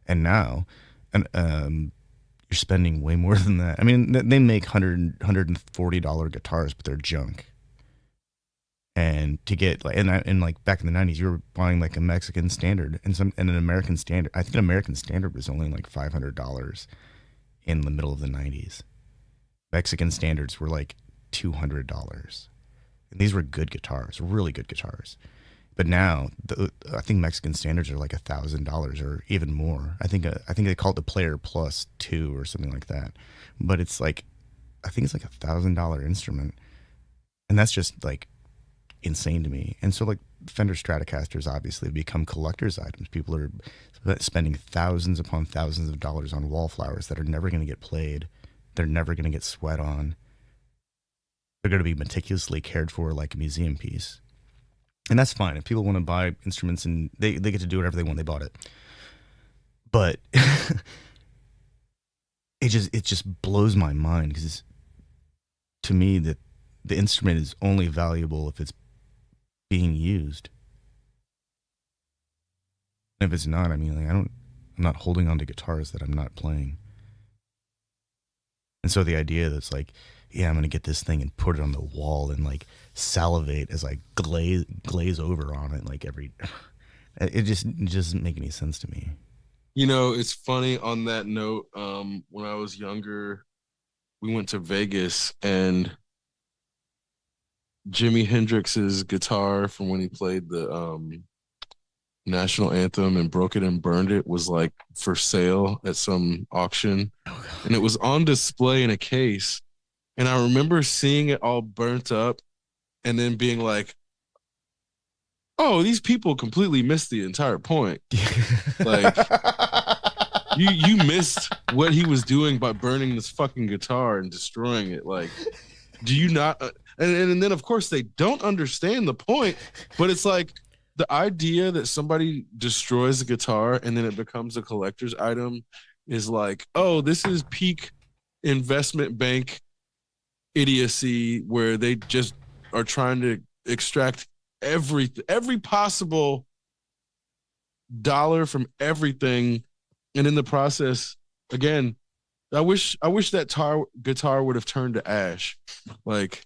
And now, you're spending way more than that. I mean, they make $140 guitars, but they're junk. And to get like, and like back in the 90s, you were buying like a Mexican Standard and an American Standard. I think an American Standard was only like $500 in the middle of the 90s. Mexican Standards were like $200. And these were good guitars, really good guitars. But now, I think Mexican Standards are like $1,000 or even more. I think they call it the Player Plus 2 or something like that. But it's like, I think it's like $1,000 instrument, and that's just like insane to me. And so like Fender Stratocasters obviously become collector's items. People are spending thousands upon thousands of dollars on wallflowers that are never going to get played. They're never going to get sweat on. They're going to be meticulously cared for like a museum piece. And that's fine. If people want to buy instruments and they get to do whatever they want, they bought it. But it just blows my mind, because to me that the instrument is only valuable if it's being used. And if it's not, I mean, like, I'm not holding on to guitars that I'm not playing. And so the idea that's like, yeah, I'm gonna get this thing and put it on the wall and like salivate as I glaze over on it like every. It just doesn't make any sense to me. You know, it's funny on that note. When I was younger, we went to Vegas and Jimi Hendrix's guitar from when he played the national anthem and broke it and burned it was like for sale at some auction. And it was on display in a case. And I remember seeing it all burnt up and then being like, oh, these people completely missed the entire point. Like you missed what he was doing by burning this fucking guitar and destroying it. Like, do you not? And then of course they don't understand the point, but it's like the idea that somebody destroys a guitar and then it becomes a collector's item is like, oh, this is peak investment bank idiocy where they just are trying to extract every possible dollar from everything, and in the process, again, I wish that guitar would have turned to ash, like,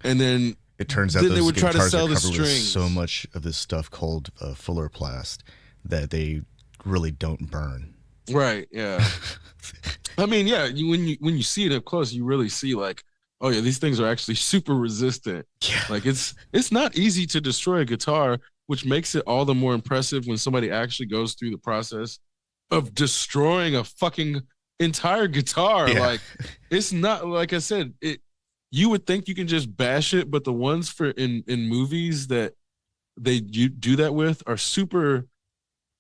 and then it turns out then those they would try to guitars sell are the covered with strings. so much of this stuff called fuller plast that they really don't burn. Right? Yeah. I mean, yeah. When you see it up close, you really see like, oh yeah, these things are actually super resistant. Yeah. Like it's not easy to destroy a guitar, which makes it all the more impressive when somebody actually goes through the process of destroying a fucking entire guitar. Yeah. Like it's not, like I said, you would think you can just bash it, but the ones for in movies that you do that with are super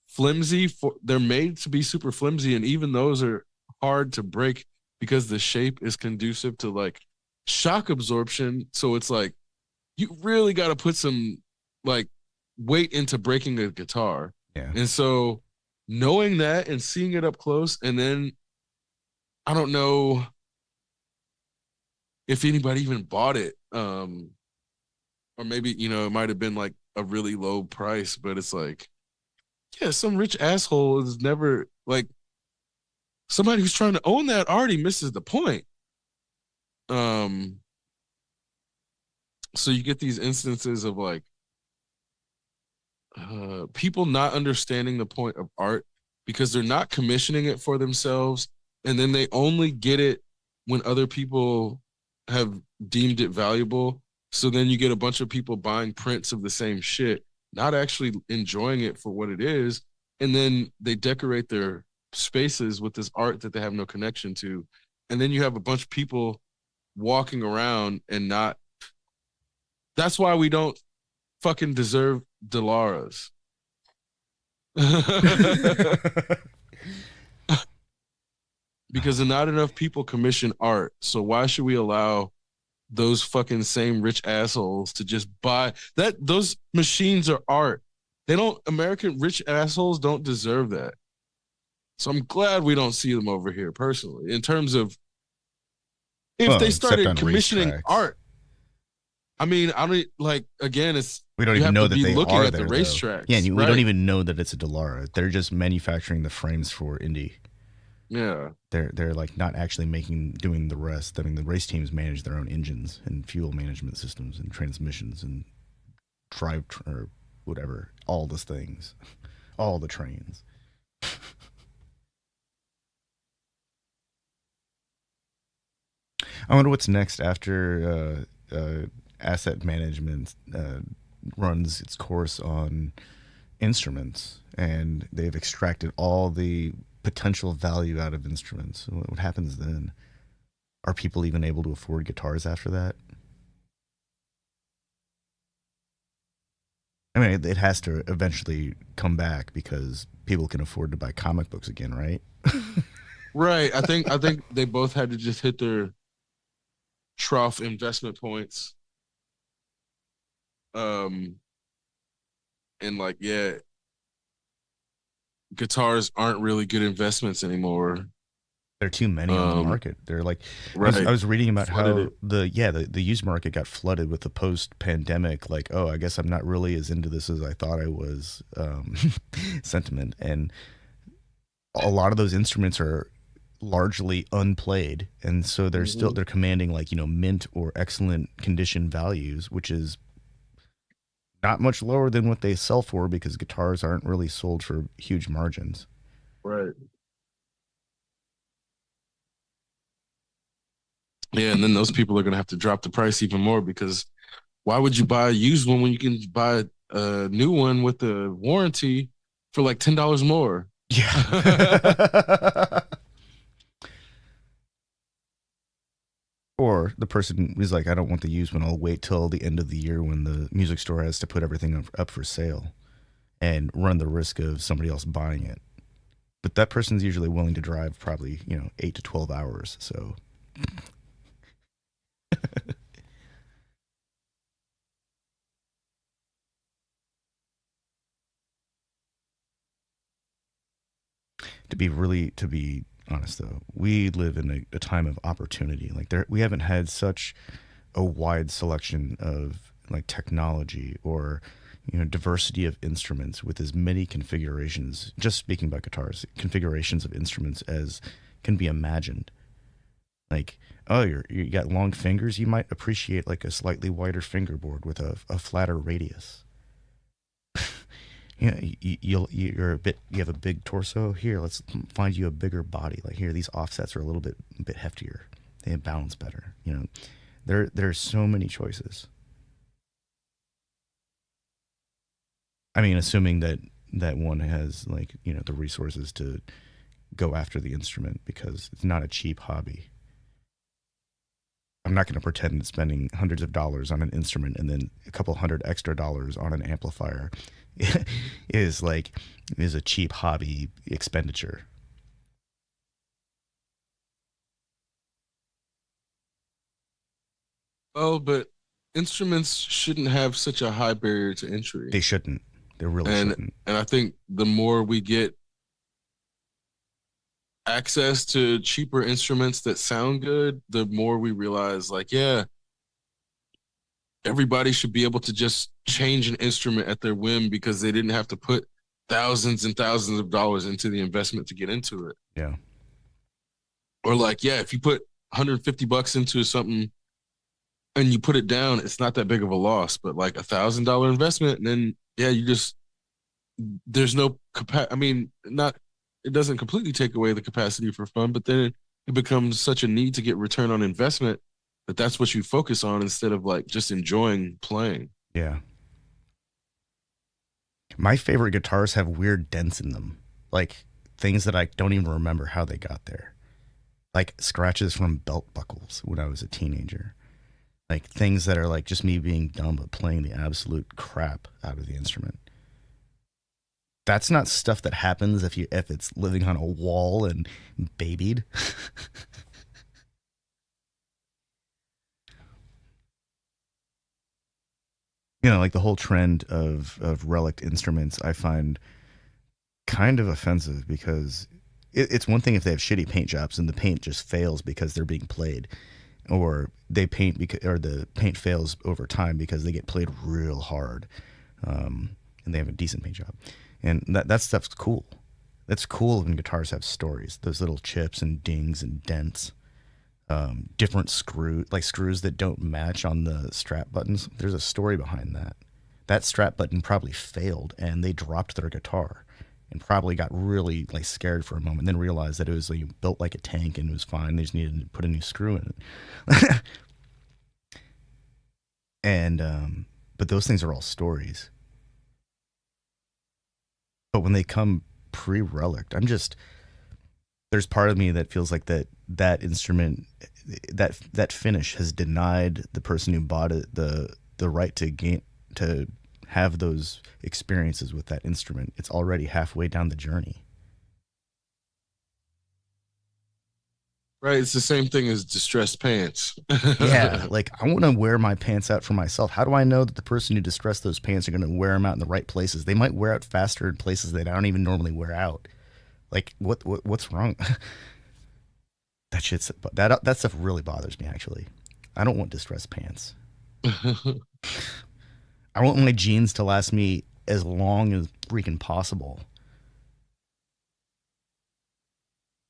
flimsy. They're made to be super flimsy, and even those are hard to break because the shape is conducive to like shock absorption. So it's like you really got to put some like weight into breaking a guitar. Yeah. And so knowing that and seeing it up close, and then I don't know if anybody even bought it. Or maybe, it might have been like a really low price, but it's like, yeah, some rich asshole is never like somebody who's trying to own that already misses the point. So you get these instances of like people not understanding the point of art because they're not commissioning it for themselves, and then they only get it when other people have deemed it valuable. So then you get a bunch of people buying prints of the same shit, not actually enjoying it for what it is, and then they decorate their spaces with this art that they have no connection to, and then you have a bunch of people walking around and not. That's why we don't fucking deserve Dolaras. Because not enough people commission art. So why should we allow those fucking same rich assholes to just buy that? Those machines are art. They don't, American rich assholes don't deserve that. So I'm glad we don't see them over here personally, in terms of if they started commissioning art. I mean, I don't like, again, it's, we don't even know that they looking are at there, the racetracks. Yeah, we right? don't even know that it's a Delara. They're just manufacturing the frames for Indy. Yeah, they're like not actually doing the rest. I mean, the race teams manage their own engines and fuel management systems and transmissions and drive or whatever, all those things, all the trains. I wonder what's next after asset management runs its course on instruments, and they've extracted all the potential value out of instruments. What happens then? Are people even able to afford guitars after that? I mean, it has to eventually come back because people can afford to buy comic books again, right? Right. I think they both had to just hit their trough investment points. And like, yeah, guitars aren't really good investments anymore. There are too many on the market. They're like, right. I was reading about how the used market got flooded with the post-pandemic, like, oh, I guess I'm not really as into this as I thought I was, sentiment. And a lot of those instruments are largely unplayed, and so Hmm. they're commanding like mint or excellent condition values, which is not much lower than what they sell for because guitars aren't really sold for huge margins. Right. Yeah, and then those people are gonna have to drop the price even more because why would you buy a used one when you can buy a new one with a warranty for like $10 more? Yeah. Or the person is like, I don't want the used one. I'll wait till the end of the year when the music store has to put everything up for sale and run the risk of somebody else buying it. But that person's usually willing to drive probably 8 to 12 hours. So to be honest though, we live in a time of opportunity. Like we haven't had such a wide selection of like technology or diversity of instruments with as many configurations, just speaking about guitars, configurations of instruments as can be imagined. Like, oh, you got long fingers, you might appreciate like a slightly wider fingerboard with a flatter radius. You're a bit, you have a big torso. Here, let's find you a bigger body. Like here, these offsets are a bit heftier. They balance better. There's so many choices. I mean, assuming that one has like the resources to go after the instrument because it's not a cheap hobby. I'm not going to pretend that spending hundreds of dollars on an instrument and then a couple hundred extra dollars on an amplifier is a cheap hobby expenditure. Oh, but instruments shouldn't have such a high barrier to They entry. shouldn't. They really And shouldn't. and I think the more we get access to cheaper instruments that sound good, the more we realize like, yeah, everybody should be able to just change an instrument at their whim because they didn't have to put thousands and thousands of dollars into the investment to get into it. Yeah. Or like, yeah, if you put 150 bucks into something and you put it down, it's not that big of a loss. But like $1,000 investment, and then yeah, you just there's no capacity. I mean, not it doesn't completely take away the capacity for fun, but then it becomes such a need to get return on investment that that's what you focus on instead of like just enjoying playing. Yeah. My favorite guitars have weird dents in them. Like things that I don't even remember how they got there. Like scratches from belt buckles when I was a teenager. Like things that are like just me being dumb but playing the absolute crap out of the instrument. That's not stuff that happens if it's living on a wall and babied. Like the whole trend of relic instruments, I find kind of offensive because it's one thing if they have shitty paint jobs and the paint just fails because they're being played, or they paint because or the paint fails over time because they get played real hard, and they have a decent paint job, and that stuff's cool. That's cool when guitars have stories. Those little chips and dings and dents, different screws that don't match on the strap buttons. There's a story behind that. That strap button probably failed, and they dropped their guitar, and probably got really like scared for a moment, then realized that it was like built like a tank and it was fine. They just needed to put a new screw in it. And but those things are all stories. But when they come pre-relic, there's part of me that feels like that instrument, that finish has denied the person who bought it the right to have those experiences with that instrument. It's already halfway down the journey. Right. It's the same thing as distressed pants. Yeah, like I want to wear my pants out for myself. How do I know that the person who distressed those pants are going to wear them out in the right places? They might wear out faster in places that I don't even normally wear out. Like what's wrong? That stuff really bothers me actually. I don't want distressed pants. I want my jeans to last me as long as freaking possible.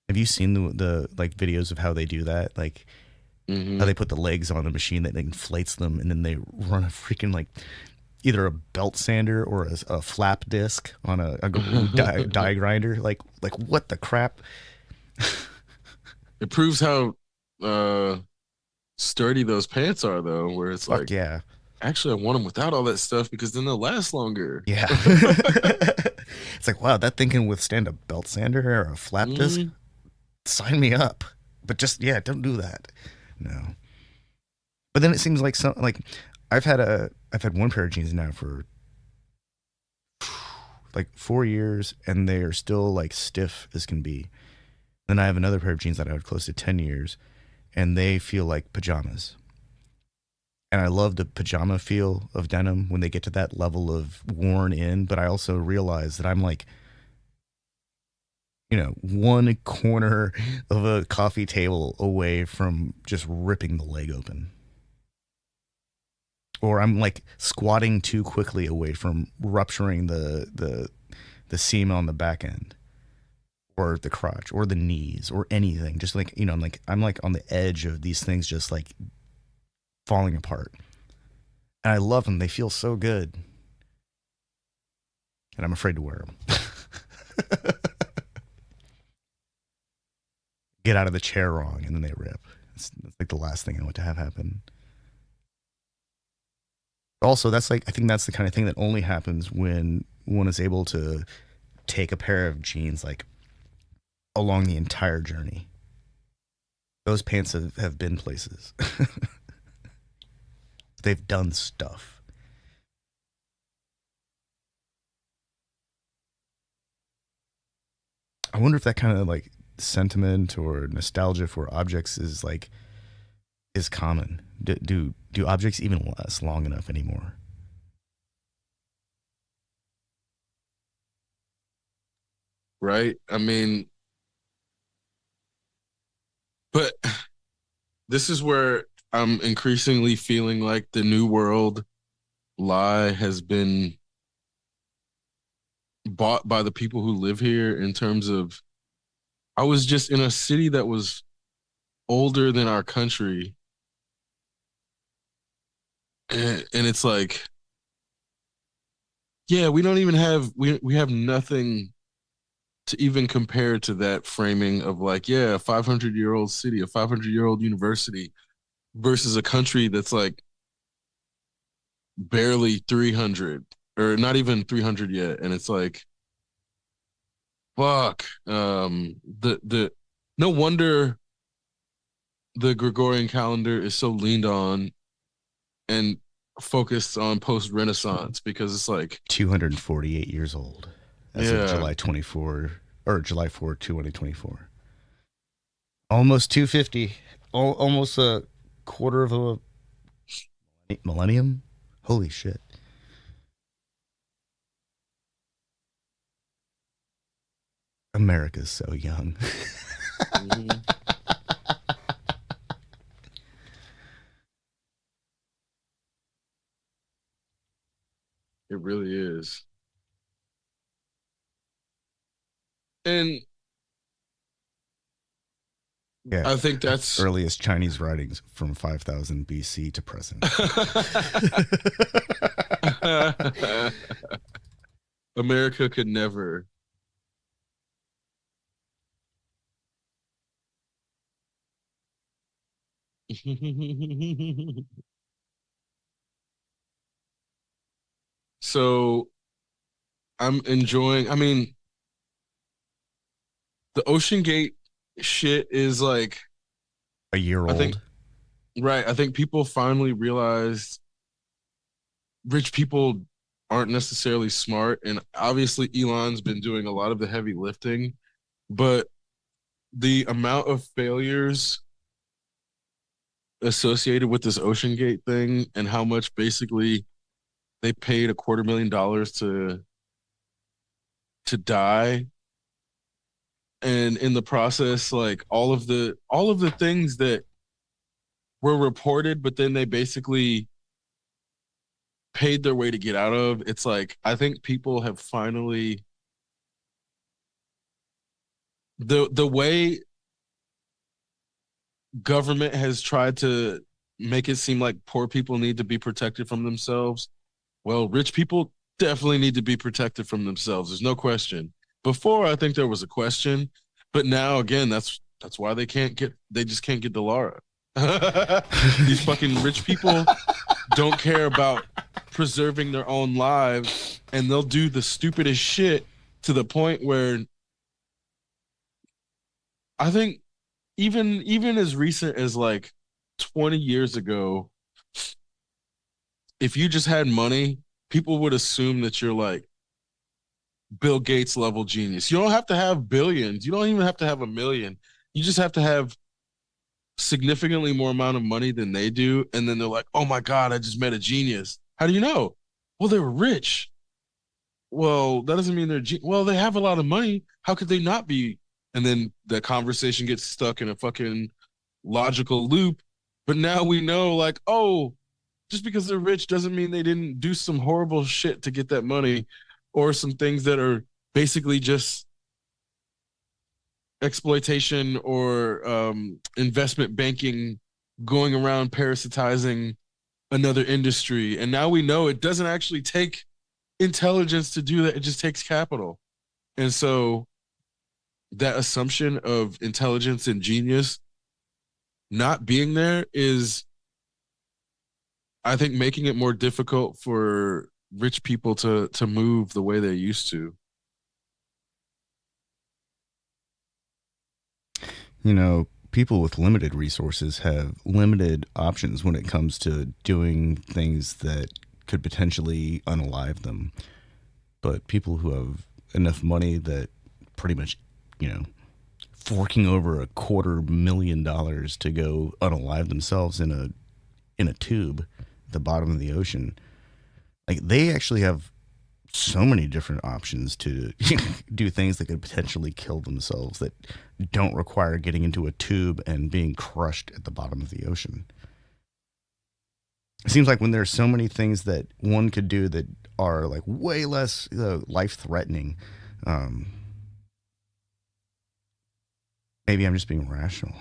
Have you seen the like videos of how they do that? Like how Hmm. they put the legs on the machine that inflates them, and then they run a freaking like either a belt sander or a flap disc on die grinder. Like what the crap? It proves how uh sturdy those pants are, though. Where it's Fuck like, yeah, actually, I want them without all that stuff because then they'll last longer. yeah. It's like wow, that thing can withstand a belt sander or a flap disc. Hmm. Sign me up. But just yeah, don't do that. No. But then it seems like some like I've had one pair of jeans now for like 4 years, and they are still like stiff as can be. Then I have another pair of jeans that I had close to 10 years, and they feel like pajamas. And I love the pajama feel of denim when they get to that level of worn in. But I also realize that I'm like, one corner of a coffee table away from just ripping the leg open. Or I'm like squatting too quickly away from rupturing the seam on the back end or the crotch or the knees or anything. Just like, I'm like on the edge of these things just like falling apart. And I love them. They feel so good. And I'm afraid to wear them. Get out of the chair wrong and then they rip. It's like the last thing I want to have happen. Also, that's like, I think that's the kind of thing that only happens when one is able to take a pair of jeans like along the entire journey. Those pants have been places. They've done stuff. I wonder if that kind of like sentiment or nostalgia for objects is common. Do objects even last long enough anymore? Right? I mean, but this is where I'm increasingly feeling like the new world lie has been bought by the people who live here in terms of I was just in a city that was older than our country, and it's like, yeah, we don't even have we have nothing to even compare to that framing of like, yeah, a 500-year-old city, a 500-year-old university versus a country that's like barely 300 or not even 300 yet, and it's like, fuck, the no wonder the Gregorian calendar is so leaned on and focused on post Renaissance because it's like, 248 years old as of yeah, July 24 or July 4th, 2024. Almost 250. Almost a quarter of a millennium. Holy shit. America's so young. mhm, it really is. And Yeah. I think that's Earliest Chinese writings from 5000 BC to present. America could never. So I'm enjoying, I mean, the Ocean Gate shit is like, A year I think, old. right. I think people finally realized rich people aren't necessarily smart. And obviously, Elon's been doing a lot of the heavy lifting, but the amount of failures associated with this Ocean Gate thing and how much basically they paid $250,000 to die, and in the process like all of the things that were reported but then they basically paid their way to get out of, it's like I think people have finally the way government has tried to make it seem like poor people need to be protected from themselves. Well, rich people definitely need to be protected from themselves. There's no question. Before, I think there was a question, but now again, that's why they just can't get Delara. These fucking rich people don't care about preserving their own lives, and they'll do the stupidest shit to the point where I think even as recent as like 20 years ago, if you just had money, people would assume that you're like Bill Gates level genius. You don't have to have billions. You don't even have to have a million. You just have to have significantly more amount of money than they do. And then they're like, oh my God, I just met a genius. How do you know? Well, they were rich. Well, that doesn't mean well, they have a lot of money. How could they not be? And then the conversation gets stuck in a fucking logical loop. But now we know, like, oh, just because they're rich doesn't mean they didn't do some horrible shit to get that money, or some things that are basically just exploitation or investment banking going around parasitizing another industry. And now we know it doesn't actually take intelligence to do that. It just takes capital. And so that assumption of intelligence and genius not being there is, I think, making it more difficult for rich people to move the way they used to. You know, people with limited resources have limited options when it comes to doing things that could potentially unalive them. But people who have enough money that pretty much, you know, forking over $250,000 to go unalive themselves in a tube at the bottom of the ocean, like, they actually have so many different options to do things that could potentially kill themselves that don't require getting into a tube and being crushed at the bottom of the ocean. It seems like when there's so many things that one could do that are like way less life-threatening, maybe I'm just being rational.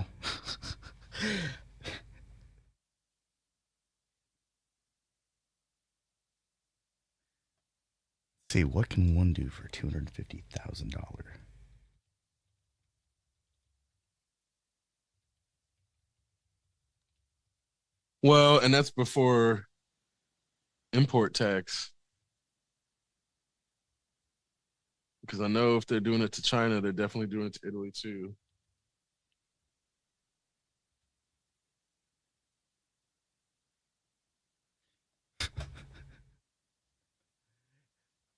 See, what can one do for $250,000? Well, and that's before import tax. Because I know if they're doing it to China, they're definitely doing it to Italy too.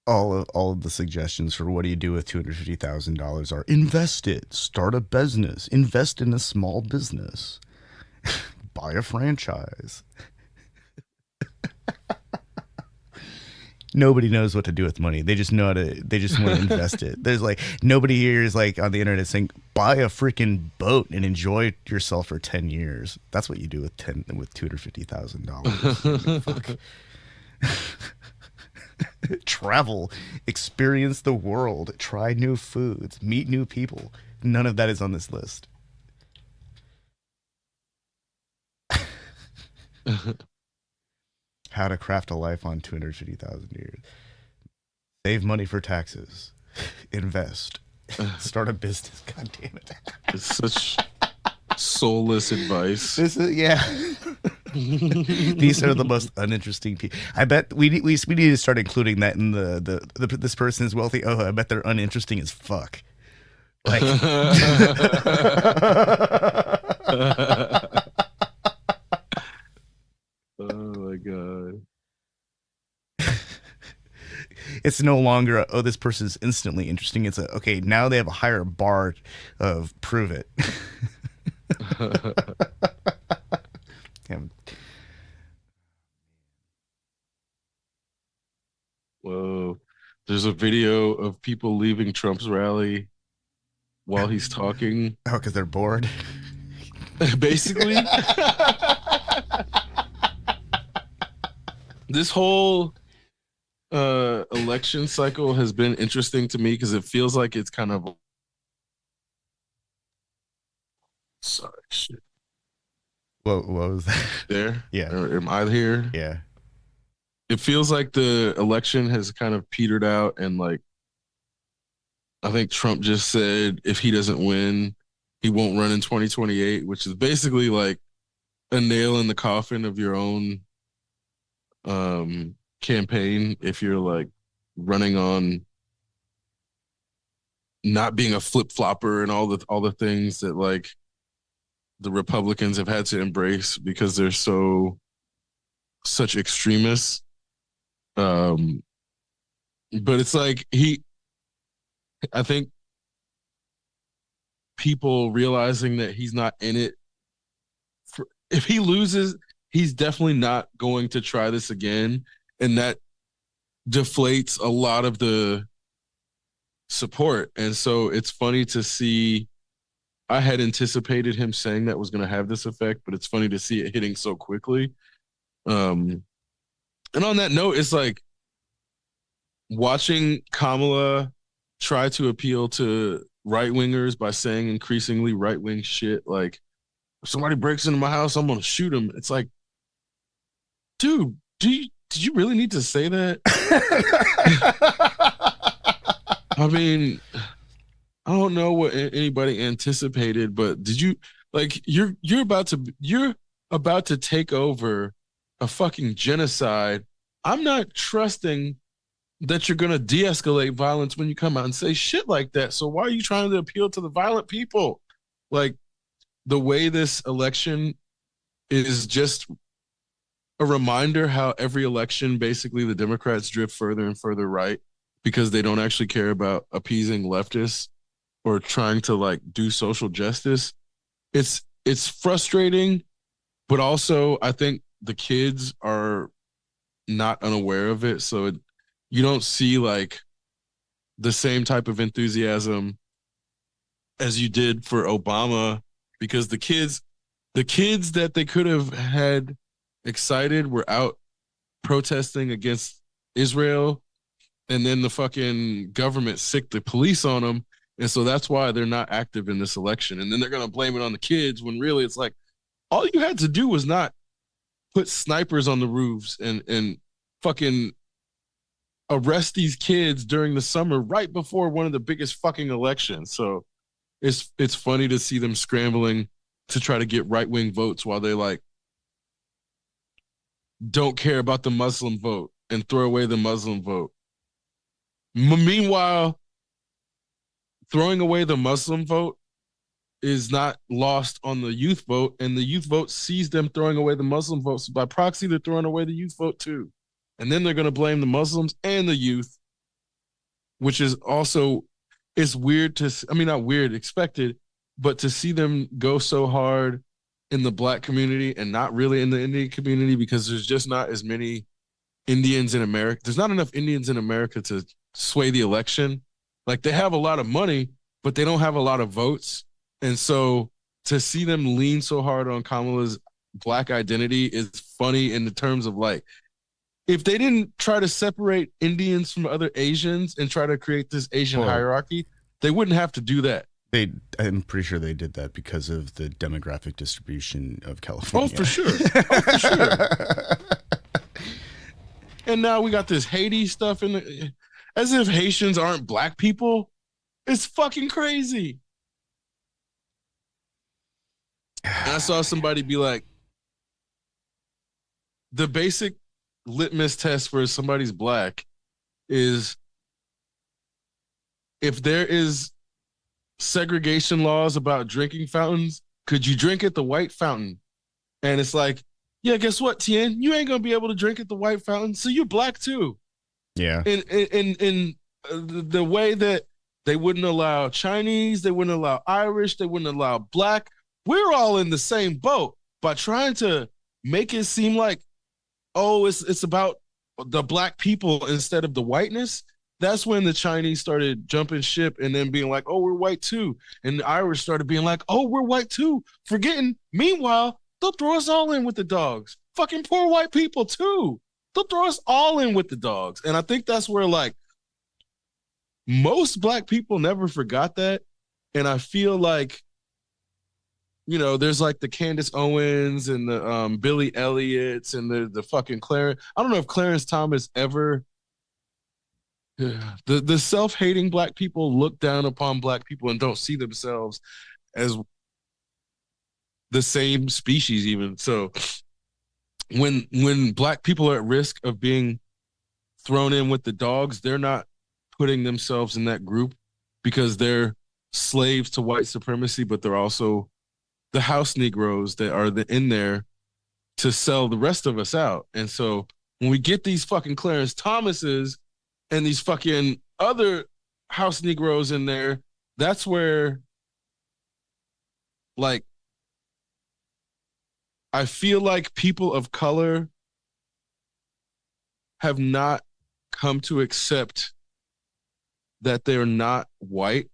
All of the suggestions for what do you do with $250,000 are: invest it, start a business, invest in a small business, buy a franchise. Nobody knows what to do with money. They just know how to. They just want to invest it. There's like nobody here is like on the internet saying buy a freaking boat and enjoy yourself for 10 years. That's what you do with $250,000. Travel, experience the world, try new foods, meet new people. None of that is on this list. How to craft a life on 250,000 years. Save money for taxes. Invest. Start a business. God damn it. It's such soulless advice. This is, yeah. These are the most uninteresting people. I bet we need to start including that in the this person is wealthy. Oh, I bet they're uninteresting as fuck. Like, oh my God. it's no longer oh, this person's instantly interesting. It's okay, now they have a higher bar of prove it. Damn. Whoa. There's a video of people leaving Trump's rally while he's talking. Oh, because they're bored. Basically. This whole election cycle has been interesting to me because it feels like it's kind of Sorry, shit. What was that? There? Yeah. Or am I here? Yeah. It feels like the election has kind of petered out, and like I think Trump just said if he doesn't win, he won't run in 2028, which is basically like a nail in the coffin of your own campaign if you're like running on not being a flip-flopper and all the things that like the Republicans have had to embrace because they're such extremists. Um, but it's like I think people realizing that he's not in it. If he loses, he's definitely not going to try this again, and that deflates a lot of the support. And so it's funny to see. I had anticipated him saying that was going to have this effect, but it's funny to see it hitting so quickly. And on that note, it's like watching Kamala try to appeal to right wingers by saying increasingly right wing shit. Like, if somebody breaks into my house, I'm going to shoot him. It's like, dude, did you really need to say that? I mean, I don't know what anybody anticipated, but did you like you're about to take over a fucking genocide. I'm not trusting that you're going to de-escalate violence when you come out and say shit like that. So why are you trying to appeal to the violent people? Like, the way this election is just a reminder how every election, basically, the Democrats drift further and further right because they don't actually care about appeasing leftists or trying to like do social justice. It's frustrating, but also I think the kids are not unaware of it. So you don't see like the same type of enthusiasm as you did for Obama, because the kids that they could have had excited were out protesting against Israel, and then the fucking government sicked the police on them. And so that's why they're not active in this election. And then they're going to blame it on the kids when really it's like, all you had to do was not put snipers on the roofs and fucking arrest these kids during the summer right before one of the biggest fucking elections. So it's funny to see them scrambling to try to get right-wing votes while they like don't care about the Muslim vote and throw away the Muslim vote. Meanwhile, throwing away the Muslim vote is not lost on the youth vote, and the youth vote sees them throwing away the Muslim vote. So by proxy, they're throwing away the youth vote too. And then they're going to blame the Muslims and the youth, which is also, it's weird to, I mean, not weird, expected, but to see them go so hard in the Black community and not really in the Indian community, because there's just not as many Indians in America. There's not enough Indians in America to sway the election. Like, they have a lot of money, but they don't have a lot of votes. And so to see them lean so hard on Kamala's Black identity is funny in the terms of like, if they didn't try to separate Indians from other Asians and try to create this Asian hierarchy, they wouldn't have to do that. I'm pretty sure they did that because of the demographic distribution of California. Oh, for sure. Oh, for sure. And now we got this Haiti stuff in the, as if Haitians aren't Black people. It's fucking crazy. And I saw somebody be like, the basic litmus test for somebody's Black is if there is segregation laws about drinking fountains, could you drink at the white fountain? And it's like, yeah, guess what, Tien? You ain't gonna be able to drink at the white fountain, so you're Black too. Yeah. In the way that they wouldn't allow Chinese, they wouldn't allow Irish, they wouldn't allow Black. We're all in the same boat by trying to make it seem like, oh, it's about the Black people instead of the whiteness. That's when the Chinese started jumping ship and then being like, oh, we're white too. And the Irish started being like, oh, we're white too. Forgetting, meanwhile, they'll throw us all in with the dogs. Fucking poor white people too. They'll throw us all in with the dogs. And I think that's where like most Black people never forgot that. And I feel like there's like the Candace Owens and the Billy Elliots and the fucking Clarence. I don't know if Clarence Thomas ever. The self-hating black people look down upon black people and don't see themselves as the same species even. So when black people are at risk of being thrown in with the dogs, they're not putting themselves in that group because they're slaves to white supremacy, but they're also the house Negroes that are in there to sell the rest of us out. And so when we get these fucking Clarence Thomases and these fucking other house Negroes in there, that's where, like, I feel like people of color have not come to accept that they're not white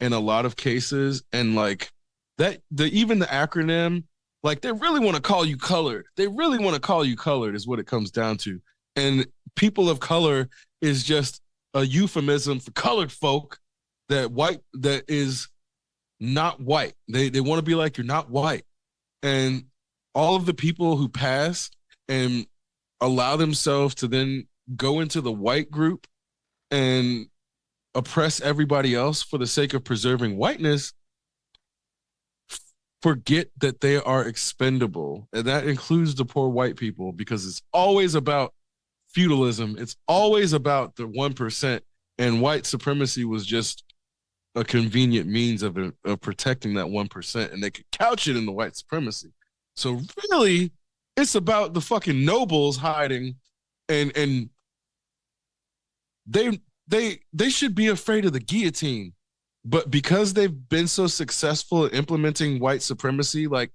in a lot of cases. And like that, even the acronym, like they really want to call you colored. They really want to call you colored is what it comes down to. And people of color is just a euphemism for colored folk that is not white. They want to be like, you're not white. And all of the people who pass and allow themselves to then go into the white group and oppress everybody else for the sake of preserving whiteness forget that they are expendable. And that includes the poor white people, because it's always about feudalism. It's always about the 1%. And white supremacy was just a convenient means of protecting that 1%. And they could couch it in the white supremacy. So really, it's about the fucking nobles hiding, and they should be afraid of the guillotine. But because they've been so successful at implementing white supremacy, like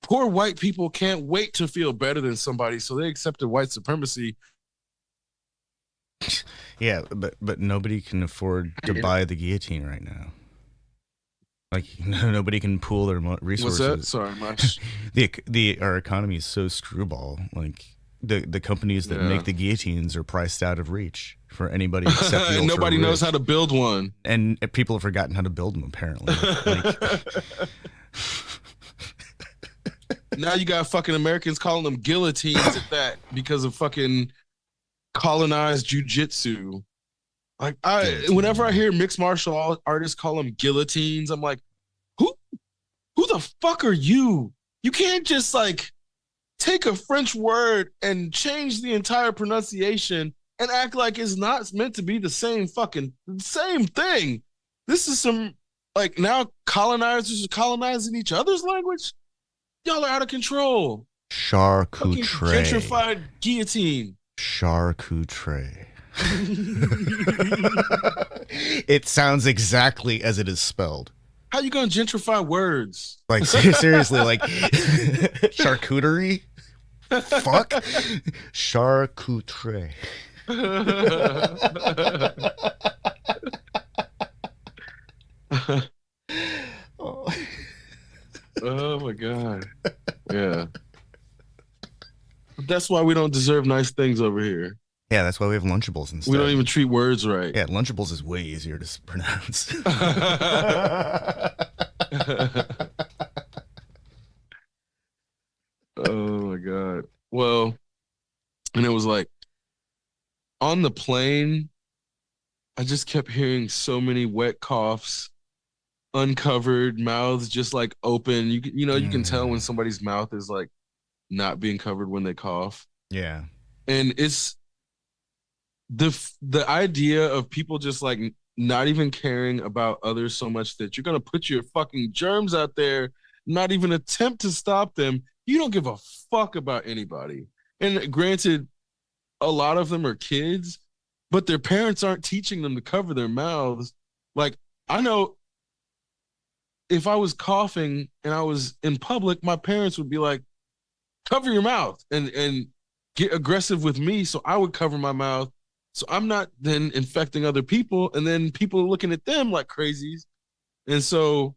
poor white people can't wait to feel better than somebody, so they accepted white supremacy. Yeah, but nobody can afford to buy the guillotine right now. Like nobody can pool their resources. What's that? Sorry, Mash. Our economy is so screwball. Like the companies that make the guillotines are priced out of reach for anybody except the nobody knows how to build one, and people have forgotten how to build them. Apparently, now you got fucking Americans calling them guillotines at that because of fucking colonized jujitsu. Like whenever I hear mixed martial artists call them guillotines, I'm like, who the fuck are you? You can't just like take a French word and change the entire pronunciation and act like it's not meant to be the same thing. This is some, like, now colonizers are colonizing each other's language. Y'all are out of control. Charcuterie. Gentrified guillotine. Charcuterie. It sounds exactly as it is spelled. How you gonna gentrify words? Like seriously, like charcuterie? Fuck. Charcuterie. Oh my god. Yeah. That's why we don't deserve nice things over here. Yeah, that's why we have Lunchables instead. We don't even treat words right. Yeah, Lunchables is way easier to pronounce. Oh my god. Well, and it was like on the plane, I just kept hearing so many wet coughs, uncovered mouths just like open. You can tell when somebody's mouth is like not being covered when they cough. Yeah. And it's the idea of people just like not even caring about others so much that you're gonna put your fucking germs out there, not even attempt to stop them. You don't give a fuck about anybody. And granted, a lot of them are kids, but their parents aren't teaching them to cover their mouths. Like, I know if I was coughing and I was in public, my parents would be like, cover your mouth, and get aggressive with me, so I would cover my mouth. So I'm not then infecting other people, and then people are looking at them like crazies. And so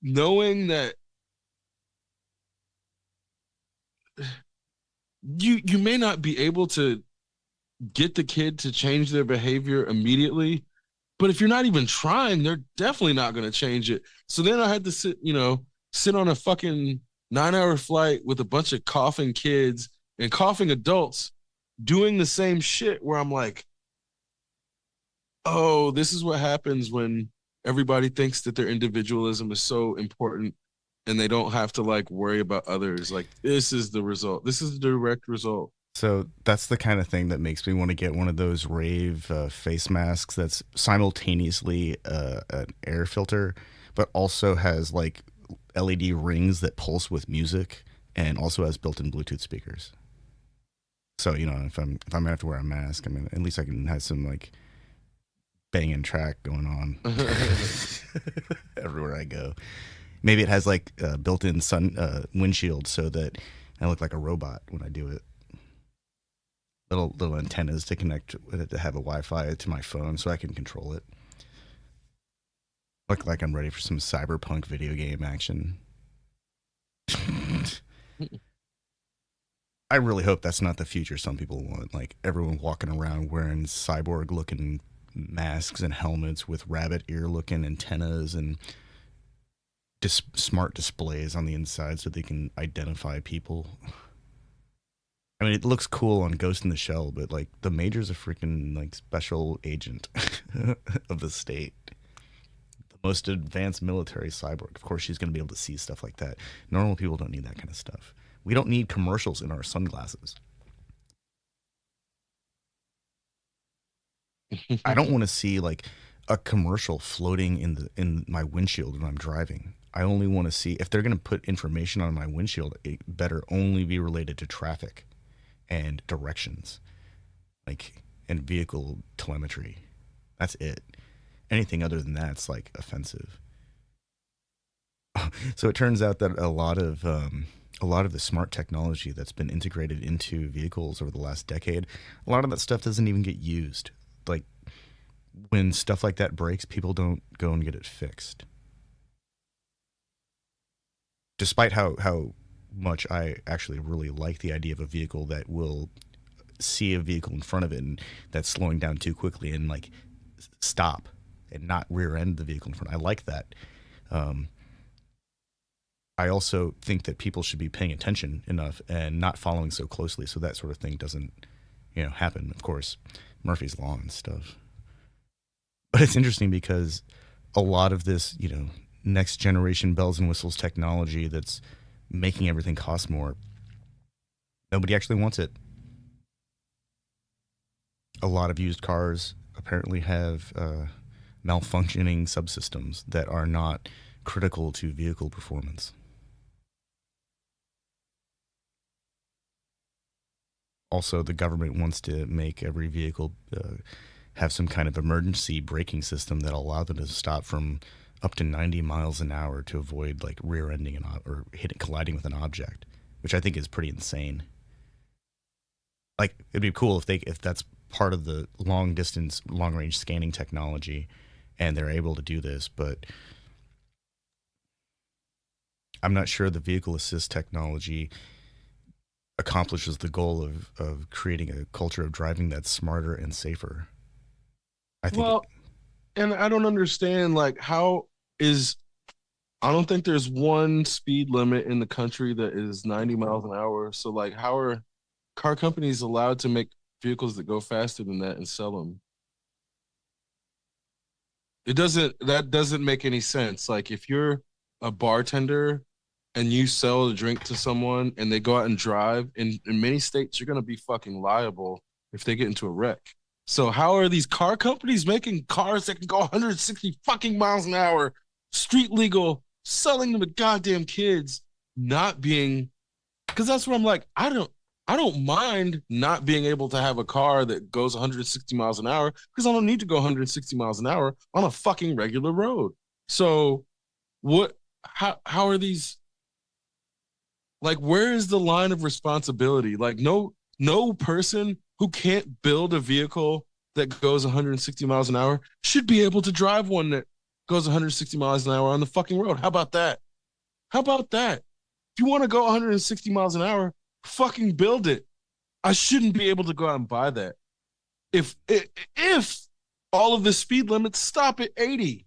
knowing that you may not be able to get the kid to change their behavior immediately, but if you're not even trying, they're definitely not going to change it. So then I had to sit on a fucking 9-hour flight with a bunch of coughing kids and coughing adults doing the same shit where I'm like, oh, this is what happens when everybody thinks that their individualism is so important and they don't have to like worry about others. Like, this is the result. This is the direct result. So that's the kind of thing that makes me want to get one of those rave face masks that's simultaneously an air filter, but also has like LED rings that pulse with music, and also has built-in Bluetooth speakers. So if I'm gonna have to wear a mask, I mean, at least I can have some like banging track going on everywhere I go. Maybe it has like built-in sun windshield so that I look like a robot when I do it. Little antennas to connect with it to have a Wi-Fi to my phone so I can control it. Look like I'm ready for some cyberpunk video game action. I really hope that's not the future some people want. Like everyone walking around wearing cyborg-looking masks and helmets with rabbit ear-looking antennas and smart displays on the inside so they can identify people. I mean, it looks cool on Ghost in the Shell, but like the Major's a freaking like special agent of the state, the most advanced military cyborg. Of course, she's going to be able to see stuff like that. Normal people don't need that kind of stuff. We don't need commercials in our sunglasses. I don't want to see like a commercial floating in my windshield when I'm driving. I only want to see if they're going to put information on my windshield, it better only be related to traffic and directions, like, and vehicle telemetry. That's it. Anything other than that's like offensive. So it turns out that a lot of the smart technology that's been integrated into vehicles over the last decade, a lot of that stuff doesn't even get used. Like when stuff like that breaks, people don't go and get it fixed. Despite how much I actually really like the idea of a vehicle that will see a vehicle in front of it and that's slowing down too quickly and like stop and not rear end the vehicle in front. I like that. I also think that people should be paying attention enough and not following so closely so that sort of thing doesn't, happen. Of course, Murphy's Law and stuff. But it's interesting because a lot of this, next generation bells and whistles technology that's making everything cost more, nobody actually wants it. A lot of used cars apparently have malfunctioning subsystems that are not critical to vehicle performance. Also, the government wants to make every vehicle have some kind of emergency braking system that allow them to stop from up to 90 miles an hour to avoid like rear-ending or colliding with an object, which I think is pretty insane. Like, it'd be cool if that's part of the long-range scanning technology and they're able to do this, but I'm not sure the vehicle assist technology accomplishes the goal of creating a culture of driving that's smarter and safer. I think. And I don't understand, like, I don't think there's one speed limit in the country that is 90 miles an hour. So, like, how are car companies allowed to make vehicles that go faster than that and sell them? That doesn't make any sense. Like, if you're a bartender and you sell a drink to someone and they go out and drive, in many states, you're going to be fucking liable if they get into a wreck. So how are these car companies making cars that can go 160 fucking miles an hour, street legal, selling them to goddamn kids, not being, because that's what I'm like, I don't mind not being able to have a car that goes 160 miles an hour because I don't need to go 160 miles an hour on a fucking regular road. So how are these, like, where is the line of responsibility? Like, no person who can't build a vehicle that goes 160 miles an hour should be able to drive one that goes 160 miles an hour on the fucking road. How about that? If you want to go 160 miles an hour, fucking build it. I shouldn't be able to go out and buy that. If all of the speed limits stop at 80.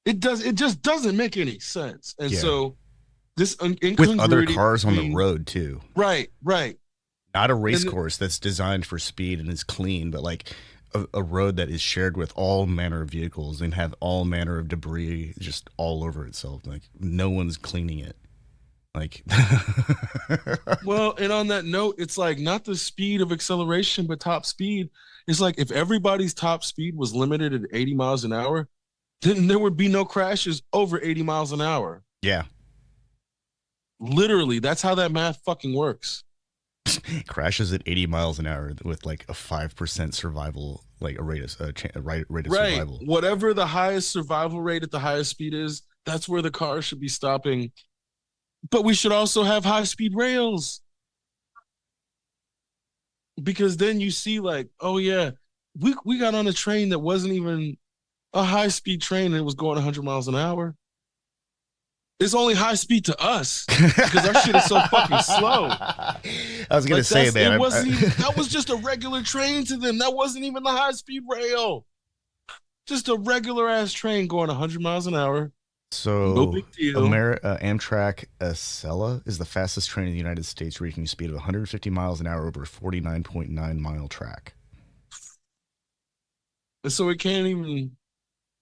It just doesn't make any sense. And Yeah. so this With other incongruity cars on the between- road too. right. Not a race And- course that's designed for speed and is clean, but like a road that is shared with all manner of vehicles and have all manner of debris just all over itself. Like no one's cleaning it. Like, Well, and on that note, it's like not the speed of acceleration, but top speed. It's like if everybody's top speed was limited at 80 miles an hour, then there would be no crashes over 80 miles an hour. yeah, Literally, that's how that math fucking works. crashes at 80 miles an hour with like a 5% survival, like a rate of Right. survival. Whatever the highest survival rate at the highest speed is, that's where the car should be stopping. But we should also have high speed rails. Because then you see, like, oh yeah, we got on a train that wasn't even a high speed train and it was going 100 miles an hour. It's only high speed to us because our shit is so fucking slow. I was gonna Like, say, that's- man, it wasn't even, that was just a regular train to them. That wasn't even the high speed rail. Just a regular ass train going 100 miles an hour. so No big deal. Amtrak Acela is the fastest train in the United States, reaching a speed of 150 miles an hour over a 49.9 mile track. And so it can't even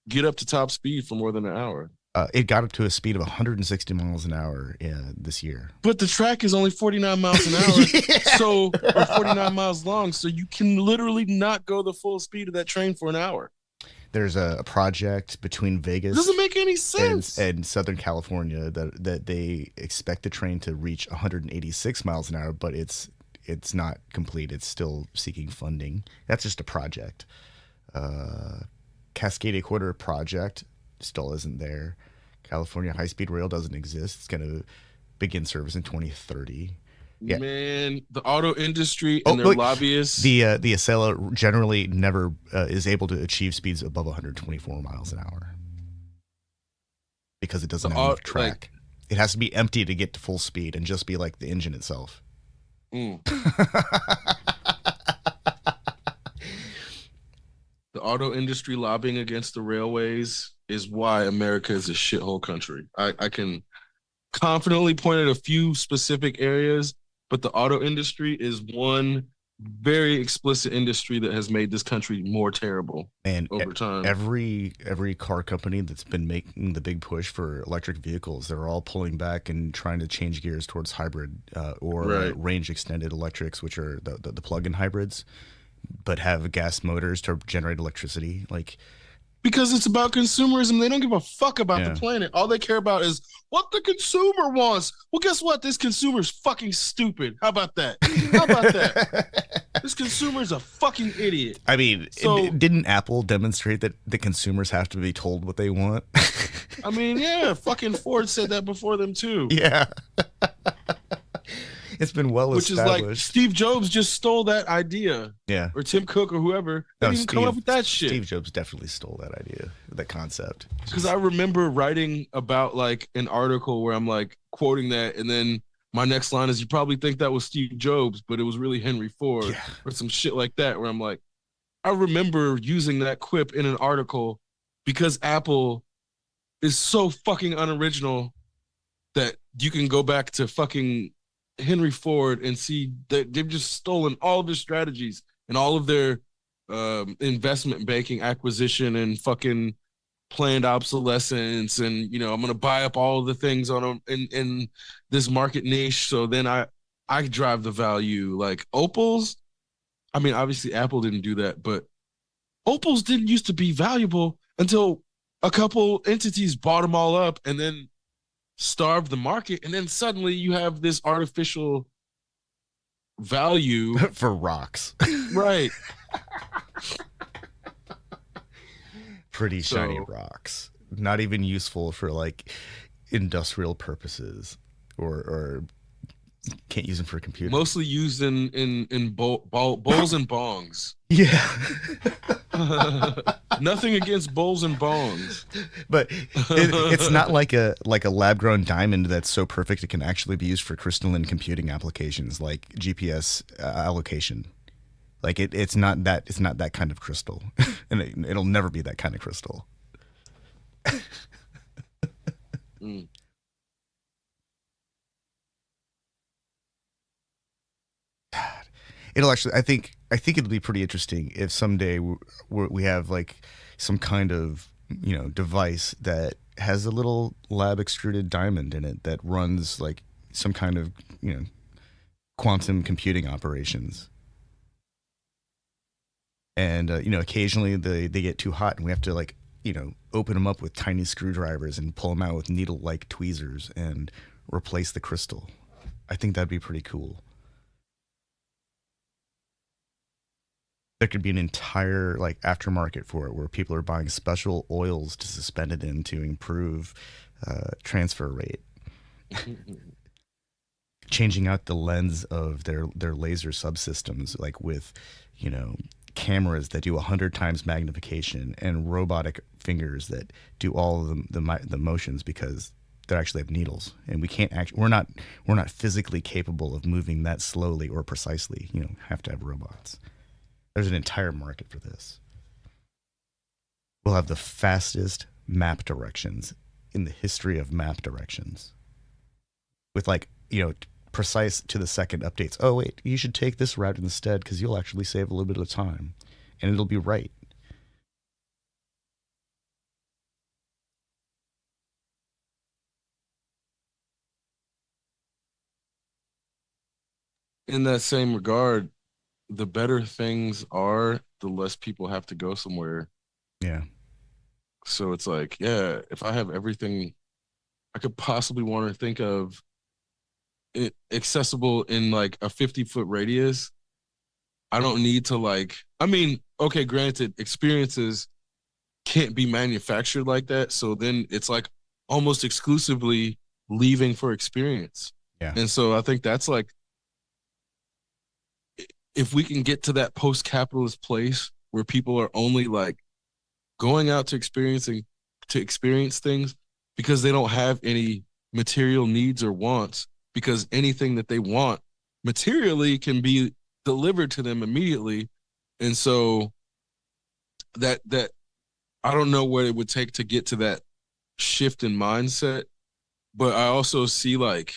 get up to top speed for more than an hour. It got up to a speed of 160 miles an hour this year. But the track is only 49 miles an hour, so or 49 miles long. So you can literally not go the full speed of that train for an hour. There's a project between It Vegas doesn't make any sense. and Southern California that they expect the train to reach 186 miles an hour, but it's not complete. It's still seeking funding. That's just a project. Cascade Quarter project still isn't there. California High Speed Rail doesn't exist. It's going to begin service in 2030. Yeah. Man, the auto industry Oh, and their look, lobbyists. The Acela generally never is able to achieve speeds above 124 miles an hour because it doesn't The have enough au- track. It has to be empty to get to full speed and just be like the engine itself. Mm. The auto industry lobbying against the railways is why America is a shithole country. I can confidently point at a few specific areas, but the auto industry is one very explicit industry that has made this country more terrible And over time. every car company that's been making the big push for electric vehicles, they're all pulling back and trying to change gears towards hybrid or Right. range extended electrics, which are the plug-in hybrids, but have gas motors to generate electricity. Like, Because it's about consumerism. They don't give a fuck about Yeah. the planet. All they care about is what the consumer wants. Well, guess what? This consumer's fucking stupid. How about that? How about that? This consumer's a fucking idiot. I mean, So- didn't Apple demonstrate that the consumers have to be told what they want? I mean, yeah, fucking Ford said that before them too. Yeah. It's been well Which is like established. Steve Jobs just stole that idea, Yeah. or Tim Cook or whoever. They No, didn't come up with that shit. Steve Jobs definitely stole that idea, that concept. Because I remember writing about like an article where I'm like quoting that, and then my next line is, "You probably think that was Steve Jobs, but it was really Henry Ford," Yeah. or some shit like that. Where I'm like, I remember using that quip in an article because Apple is so fucking unoriginal that you can go back to fucking Henry Ford and see that they've just stolen all of their strategies and all of their investment banking, acquisition, and fucking planned obsolescence. And I'm gonna buy up all of the things on them in this market niche. So then I drive the value. Like Opals, I mean, obviously Apple didn't do that, but Opals didn't used to be valuable until a couple entities bought them all up and then starved the market, and then suddenly you have this artificial value. For rocks. Right. Pretty shiny So- rocks. Not even useful for like industrial purposes or can't use them for a computer. Mostly used in bowls and bongs. Yeah. Nothing against bowls and bongs. But it's not like a lab grown diamond that's so perfect it can actually be used for crystalline computing applications like GPS allocation. Like it's not that kind of crystal, and it'll never be that kind of crystal. Mm. It'll actually. I think it'll be pretty interesting if someday we have like some kind of device that has a little lab extruded diamond in it that runs like some kind of quantum computing operations. And occasionally they get too hot and we have to like open them up with tiny screwdrivers and pull them out with needle like tweezers and replace the crystal. I think that'd be pretty cool. There could be an entire like aftermarket for it where people are buying special oils to suspend it in to improve transfer rate, changing out the lens of their laser subsystems, like with you know cameras that do 100 times magnification and robotic fingers that do all of the motions because they actually have needles and we can't actually we're not physically capable of moving that slowly or precisely. Have to have robots. There's an entire market for this. We'll have the fastest map directions in the history of map directions with like precise to the second updates. Oh wait, you should take this route instead because you'll actually save a little bit of time and it'll be right. In that same regard, the better things are, the less people have to go somewhere. Yeah. So it's like, yeah, if I have everything I could possibly want to think of accessible in like a 50-foot radius, I don't need to like, I mean, okay, granted, experiences can't be manufactured like that. So then it's like almost exclusively leaving for experience. Yeah. And so I think that's like, if we can get to that post-capitalist place where people are only like going out to experience things because they don't have any material needs or wants, because anything that they want materially can be delivered to them immediately. And so that I don't know what it would take to get to that shift in mindset, but I also see like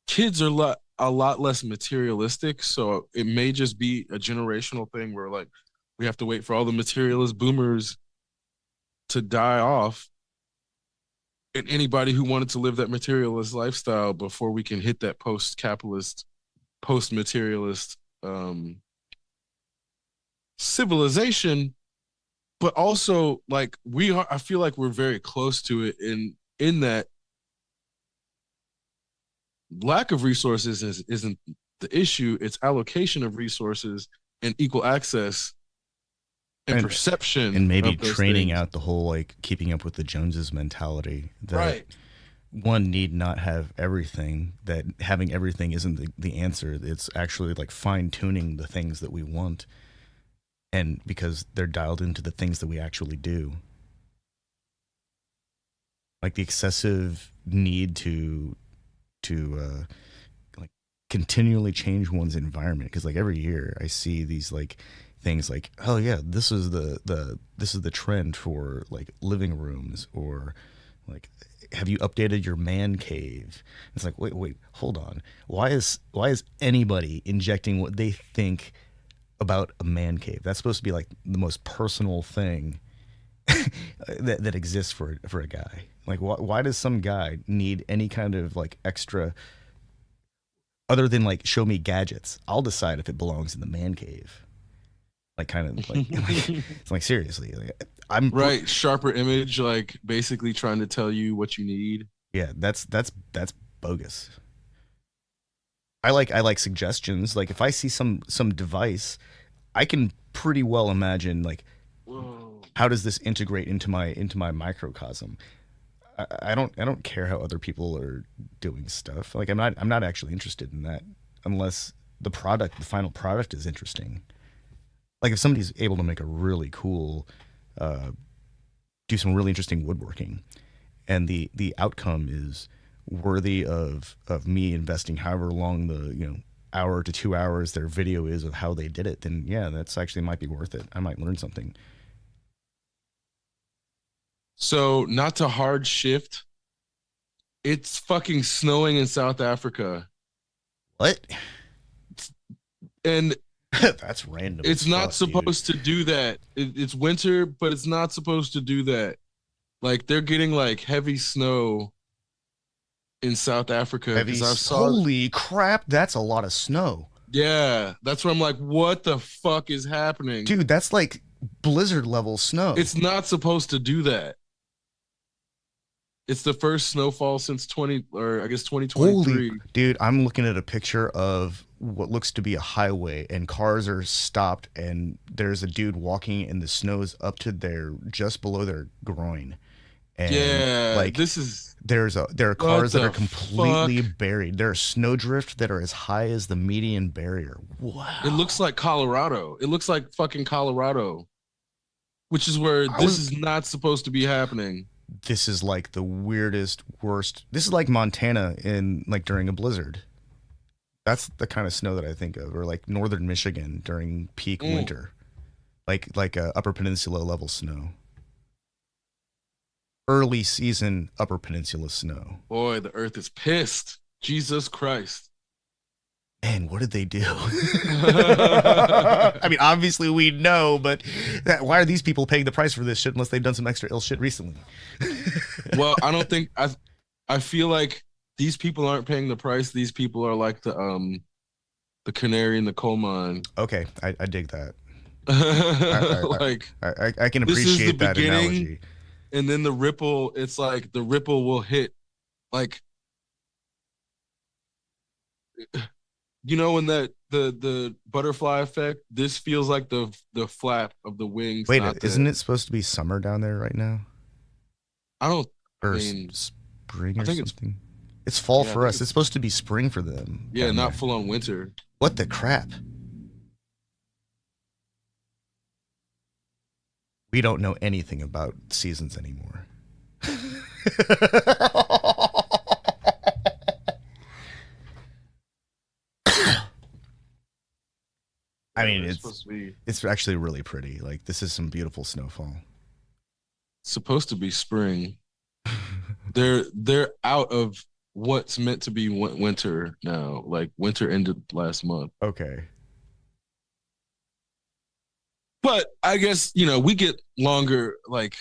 kids are a lot less materialistic, so it may just be a generational thing where like we have to wait for all the materialist boomers to die off and anybody who wanted to live that materialist lifestyle before we can hit that post-capitalist, post-materialist civilization. But also like I feel like we're very close to it in that lack of resources isn't the issue. It's allocation of resources and equal access and perception and maybe of those training things. out the whole like keeping up with the Joneses mentality that Right. one need not have everything, that having everything isn't the answer. It's actually like fine tuning the things that we want, and because they're dialed into the things that we actually do, like the excessive need to like continually change one's environment, because like every year I see these like things like, oh yeah, this is the trend for like living rooms, or like, have you updated your man cave? It's like, wait, hold on. Why is anybody injecting what they think about a man cave? That's supposed to be like the most personal thing that exists for a guy. Like, why does some guy need any kind of like extra, other than like show me gadgets? I'll decide if it belongs in the man cave. Like, kind of like, it's like, seriously, like, Right, sharper image, like basically trying to tell you what you need. yeah, that's bogus. I like suggestions. Like if I see some device, I can pretty well imagine like, Whoa. how does this integrate into my microcosm. I don't care how other people are doing stuff. Like I'm not actually interested in that unless the final product is interesting. Like if somebody's able to make a really cool, uh, do some really interesting woodworking, and the outcome is worthy of me investing however long the hour to 2 hours their video is of how they did it, then yeah, that's actually might be worth it. I might learn something. So not to hard shift. It's fucking snowing in South Africa. What? And That's random it's as not fuck, dude. supposed to do that. It's winter, but it's not supposed to do that. Like they're getting like heavy snow in South Africa Heavy. because I saw. Holy crap! That's a lot of snow, Yeah, that's where I'm like, what the fuck is happening? dude. That's like blizzard level snow. It's not supposed to do that. It's the first snowfall since 20 or I guess Holy 2023. dude, I'm looking at a picture of what looks to be a highway, and cars are stopped, and there's a dude walking, and the snow's up to their just below their groin, and Yeah, like this is there are what cars that are the completely fuck. buried. There are snowdrift that are as high as the median barrier. Wow. It looks like Colorado. It looks like fucking Colorado, which is where I this was is not supposed to be happening. This is like the weirdest, worst. This is like Montana in like during a blizzard. That's the kind of snow that I think of, or like northern Michigan during peak Mm. winter, like Upper Peninsula level snow, early season Upper Peninsula snow. Boy, the earth is pissed. Jesus Christ. Man, what did they do? I mean, obviously we know, but why are these people paying the price for this shit unless they've done some extra ill shit recently? Well, I don't think I feel like these people aren't paying the price. These people are like the canary in the coal mine. Okay, I dig that. I, Like I can this is the appreciate that beginning, analogy. and then the ripple, it's like the ripple will hit like you know when that the butterfly effect, this feels like the flap of the wings, Wait, not isn't the it supposed to be summer down there right now? I don't Or mean spring I or think it's something? It's fall yeah, I for think us. It's supposed to be spring for them. yeah, down not there. full on winter. What the crap? We don't know anything about seasons anymore. I mean, It's supposed to be it's actually really pretty. Like this is some beautiful snowfall. spring. They're out of what's meant to be winter now. Like winter ended last month. Okay. But I guess, we get longer, like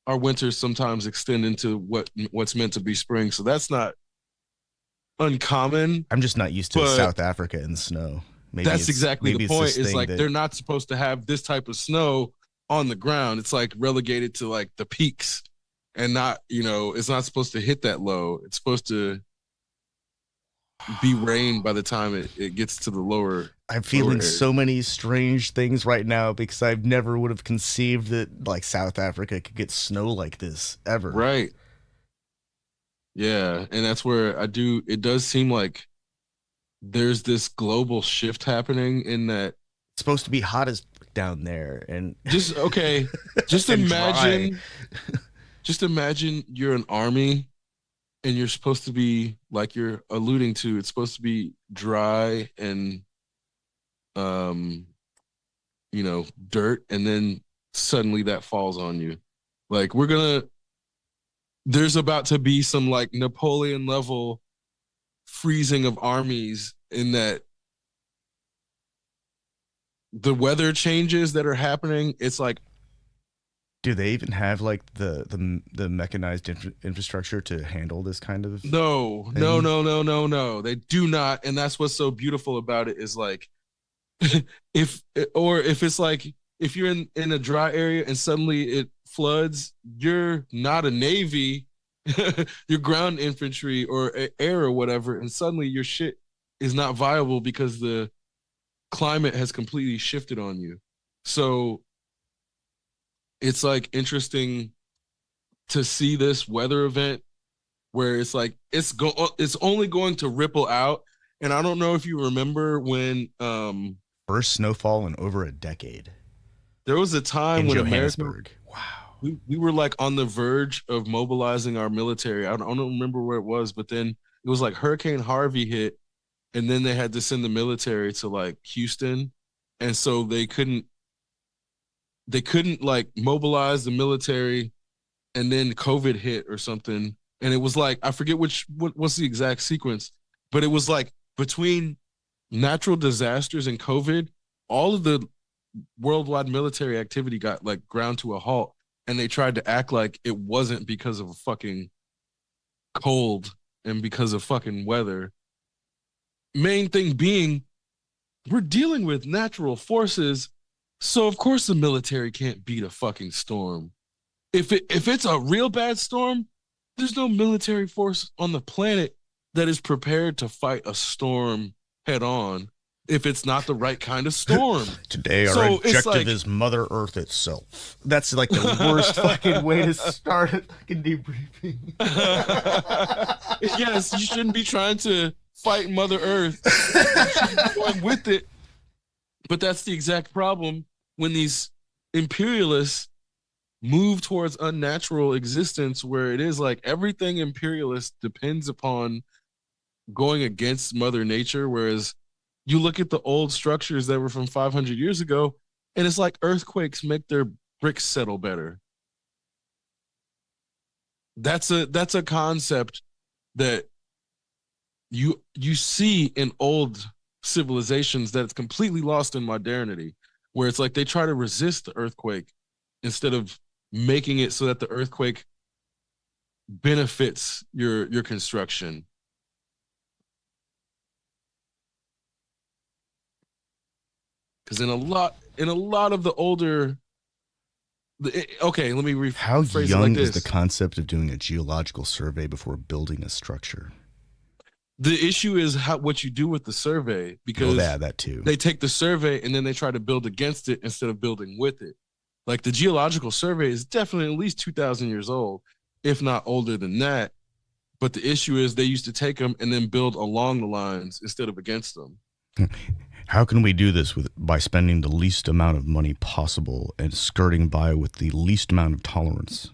our winters sometimes extend into what's meant to be spring. So that's not uncommon, I'm just not used to but South Africa and snow. that's exactly the maybe it's point. this Is thing like that they're not supposed to have this type of snow on the ground. It's like relegated to like the peaks and not, it's not supposed to hit that low. It's supposed to be rain by the time it gets to the lower. I'm feeling area. so many strange things right now because I've never would have conceived that like South Africa could get snow like this ever. Right. Yeah. And that's where it does seem like there's this global shift happening in that. It's supposed to be hot as down there, and Just okay. Just and imagine just imagine you're an army and you're supposed to be like you're alluding to, it's supposed to be dry and um dirt, and then suddenly that falls on you. Like there's about to be some like Napoleon level freezing of armies in that the weather changes that are happening. It's like do they even have like the mechanized infrastructure to handle this kind of no, thing? no. They do not, and that's what's so beautiful about it is like if it's like if you're in a dry area and suddenly it floods, you're not a navy, you're ground infantry or air or whatever, and suddenly your shit is not viable because the climate has completely shifted on you. So it's like interesting to see this weather event where it's like it's only going to ripple out. And I don't know if you remember when first snowfall in over a decade there was a time in when Johannesburg. Wow. we were like on the verge of mobilizing our military. I don't remember where it was, but then it was like Hurricane Harvey hit, and then they had to send the military to like Houston, and so they couldn't like mobilize the military and then COVID hit or something, and it was like I forget what's the exact sequence, but it was like between natural disasters and COVID, all of the worldwide military activity got like ground to a halt, and they tried to act like it wasn't because of a fucking cold and because of fucking weather. Main thing being, we're dealing with natural forces, so of course the military can't beat a fucking storm. If it's a real bad storm, there's no military force on the planet that is prepared to fight a storm head on if it's not the right kind of storm. Today, our So it's objective like- is Mother Earth itself. That's like the worst fucking way to start a fucking debriefing. Yes, you shouldn't be trying to fight Mother Earth. You should be going with it. But that's the exact problem when these imperialists move towards unnatural existence, where it is like everything imperialist depends upon going against Mother Nature, whereas you look at the old structures that were from 500 years ago, and it's like earthquakes make their bricks settle better. That's a concept that you see in old civilizations that's completely lost in modernity, where it's like they try to resist the earthquake instead of making it so that the earthquake benefits your construction. Because in a lot of the older, okay, let me rephrase How it young like is this. the concept of doing a geological survey before building a structure? The issue is what you do with the survey, Oh, because that too. they take the survey and then they try to build against it instead of building with it. Like the geological survey is definitely at least 2,000 years old, if not older than that. But the issue is they used to take them and then build along the lines instead of against them. How can we do this by spending the least amount of money possible and skirting by with the least amount of tolerance?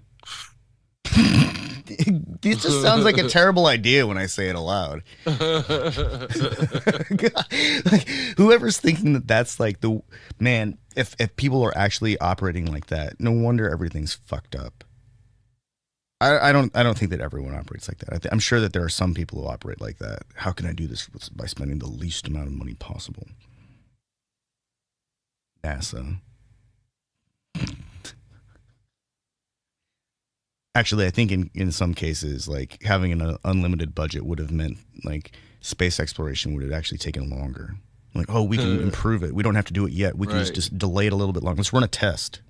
It just sounds like a terrible idea when I say it aloud. Like, whoever's thinking that that's like the man, if people are actually operating like that, no wonder everything's fucked up. I don't think that everyone operates like that. I'm sure that there are some people who operate like that. How can I do this by spending the least amount of money possible? NASA. Actually, I think in some cases, like having an unlimited budget would have meant like space exploration would have actually taken longer. Like, oh, we can improve it. We don't have to do it yet. We can Right. just delay it a little bit longer. Let's run a test.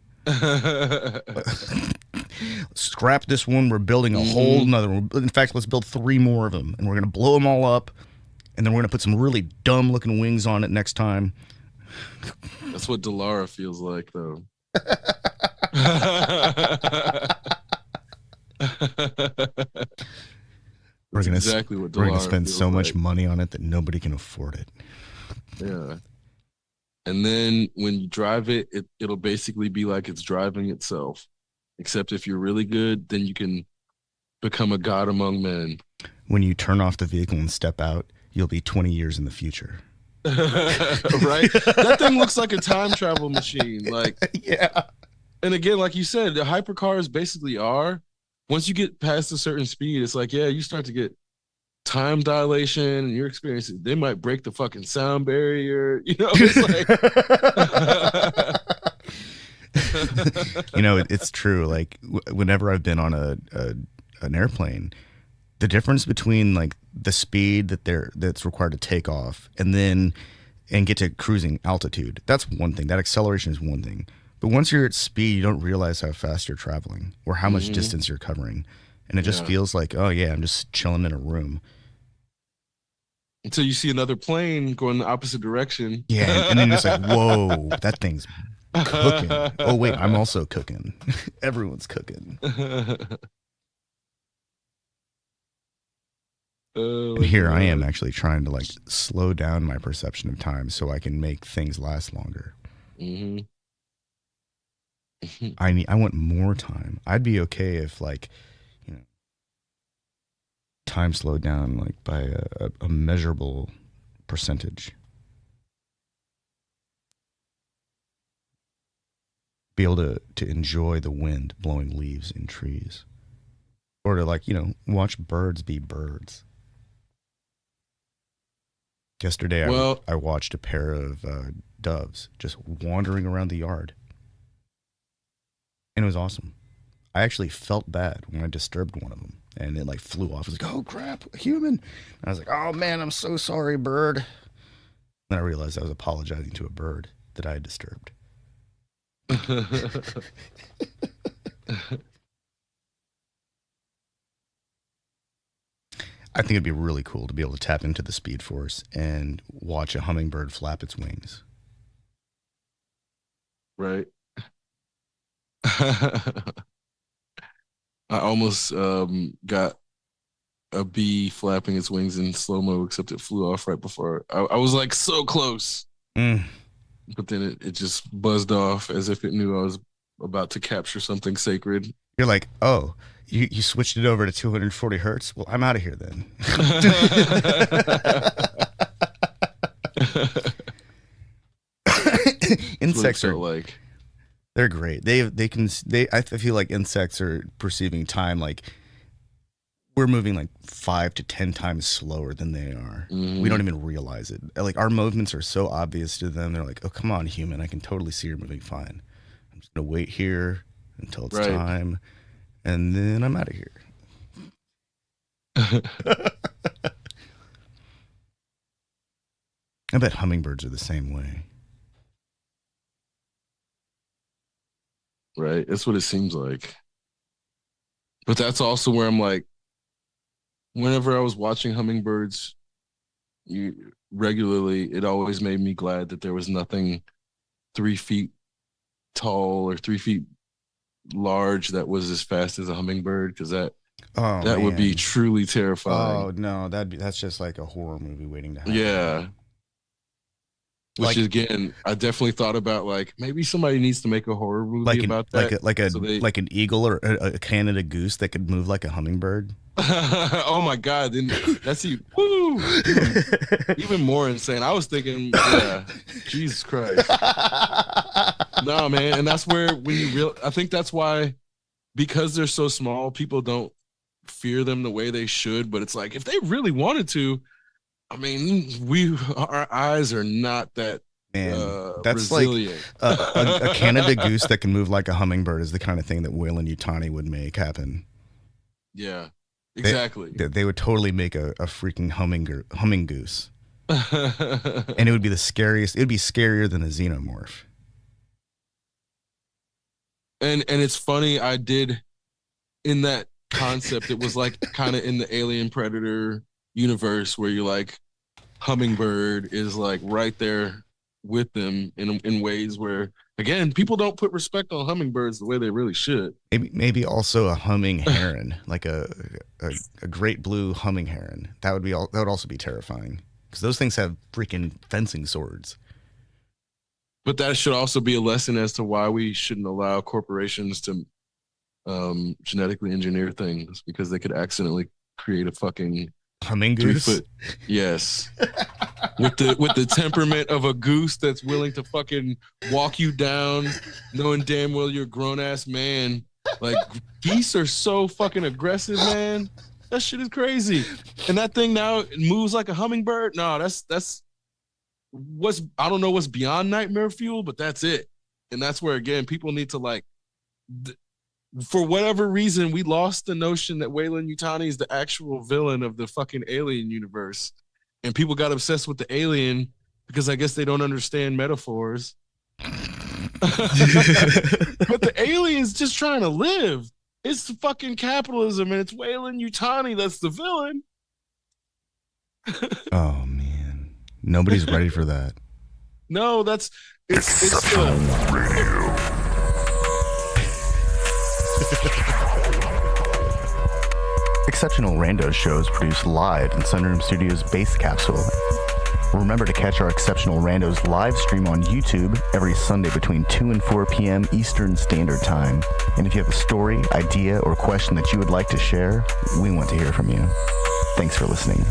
Scrap this one. We're building a whole nother one. In fact, let's build 3 more of them, and we're gonna blow them all up, and then we're gonna put some really dumb looking wings on it next time. That's what Delara feels like, though. We're gonna exactly what we're gonna Delara spend feels so much like. money on it that nobody can afford it. Yeah. And then when you drive it, it'll basically be like it's driving itself. Except if you're really good, then you can become a god among men. When you turn off the vehicle and step out, you'll be 20 years in the future. Right? That thing looks like a time travel machine. Like, Yeah. and again, like you said, the hypercars basically are. Once you get past a certain speed, it's like, yeah, you start to get time dilation and your experience. They might break the fucking sound barrier. You know, it's like You know, it's true. Like whenever I've been on an airplane, the difference between like the speed that's required to take off and get to cruising altitude, that's one thing. That acceleration is one thing. But once you're at speed, you don't realize how fast you're traveling or how much distance you're covering. And it just feels like, oh yeah, I'm just chilling in a room. until you see another plane going the opposite direction. Yeah, and then you're just like, whoa, that thing's cooking. Oh wait, I'm also cooking. Everyone's cooking. And here I am actually trying to like slow down my perception of time so I can make things last longer. Mm-hmm. I want more time. I'd be okay if like, you know, time slowed down like by a measurable percentage. be able to enjoy the wind blowing leaves in trees, or to, like, watch birds be birds. Yesterday, I watched a pair of doves just wandering around the yard, and it was awesome. I actually felt bad when I disturbed one of them, and it like flew off. I was like, "Oh crap, a human!" And I was like, "Oh man, I'm so sorry, bird." Then I realized I was apologizing to a bird that I had disturbed. I think it'd be really cool to be able to tap into the Speed Force and watch a hummingbird flap its wings. Right. I almost got a bee flapping its wings in slow-mo, except it flew off right before. I was like so close. But then it just buzzed off as if it knew I was about to capture something sacred. You're like, oh, you switched it over to 240 hertz? Well, I'm out of here then. Insects are like, they're great. I feel like insects are perceiving time like we're moving like 5 to 10 times slower than they are. We don't even realize it. Like, our movements are so obvious to them. They're like, oh, come on, human. I can totally see you're moving fine. I'm just going to wait here until it's time, and then I'm out of here. I bet hummingbirds are the same way. Right. That's what it seems like. But that's also where I'm like, whenever I was watching hummingbirds regularly, it always made me glad that there was nothing 3 feet tall or 3 feet large that was as fast as a hummingbird, because that would be truly terrifying. Oh no, that's just like a horror movie waiting to happen. Yeah. Which is, again, I definitely thought about, like, maybe somebody needs to make a horror movie about that. Like an eagle or a Canada goose that could move like a hummingbird. Oh my God! Then that's even more insane. I was thinking, Jesus Christ. No, man, and that's where I think that's why, because they're so small, people don't fear them the way they should. But it's like, if they really wanted to, I mean, our eyes are not that. Man, that's resilient. Like a Canada goose that can move like a hummingbird is the kind of thing that Weyland-Yutani would make happen. Yeah, exactly. They would totally make a freaking humming goose, and it would be the scariest. It would be scarier than a xenomorph. And it's funny. I did, in that concept, it was like kind of in the Alien Predator universe, where you're like, hummingbird is like right there with them in ways where, again, people don't put respect on hummingbirds the way they really should. Maybe also a humming heron, like a great blue humming heron. That would also be terrifying, because those things have freaking fencing swords. But that should also be a lesson as to why we shouldn't allow corporations to genetically engineer things, because they could accidentally create a fucking humming goose. 3 foot, yes, with the temperament of a goose that's willing to fucking walk you down, knowing damn well you're a grown ass man. Like, geese are so fucking aggressive, man. That shit is crazy. And that thing now moves like a hummingbird. No, that's I don't know what's beyond nightmare fuel, but that's it. And that's where, again, people need to, like, for whatever reason, we lost the notion that Weyland-Yutani is the actual villain of the fucking Alien universe. And people got obsessed with the alien because I guess they don't understand metaphors. But the alien's just trying to live. It's fucking capitalism, and it's Weyland-Yutani that's the villain. Oh, man. Nobody's ready for that. No, it's radio. Exceptional Randos shows produced live in Sunroom Studios' Base Capsule. Remember to catch our Exceptional Randos live stream on YouTube every Sunday between 2 and 4 p.m. Eastern Standard Time. And if you have a story, idea, or question that you would like to share, we want to hear from you. Thanks for listening.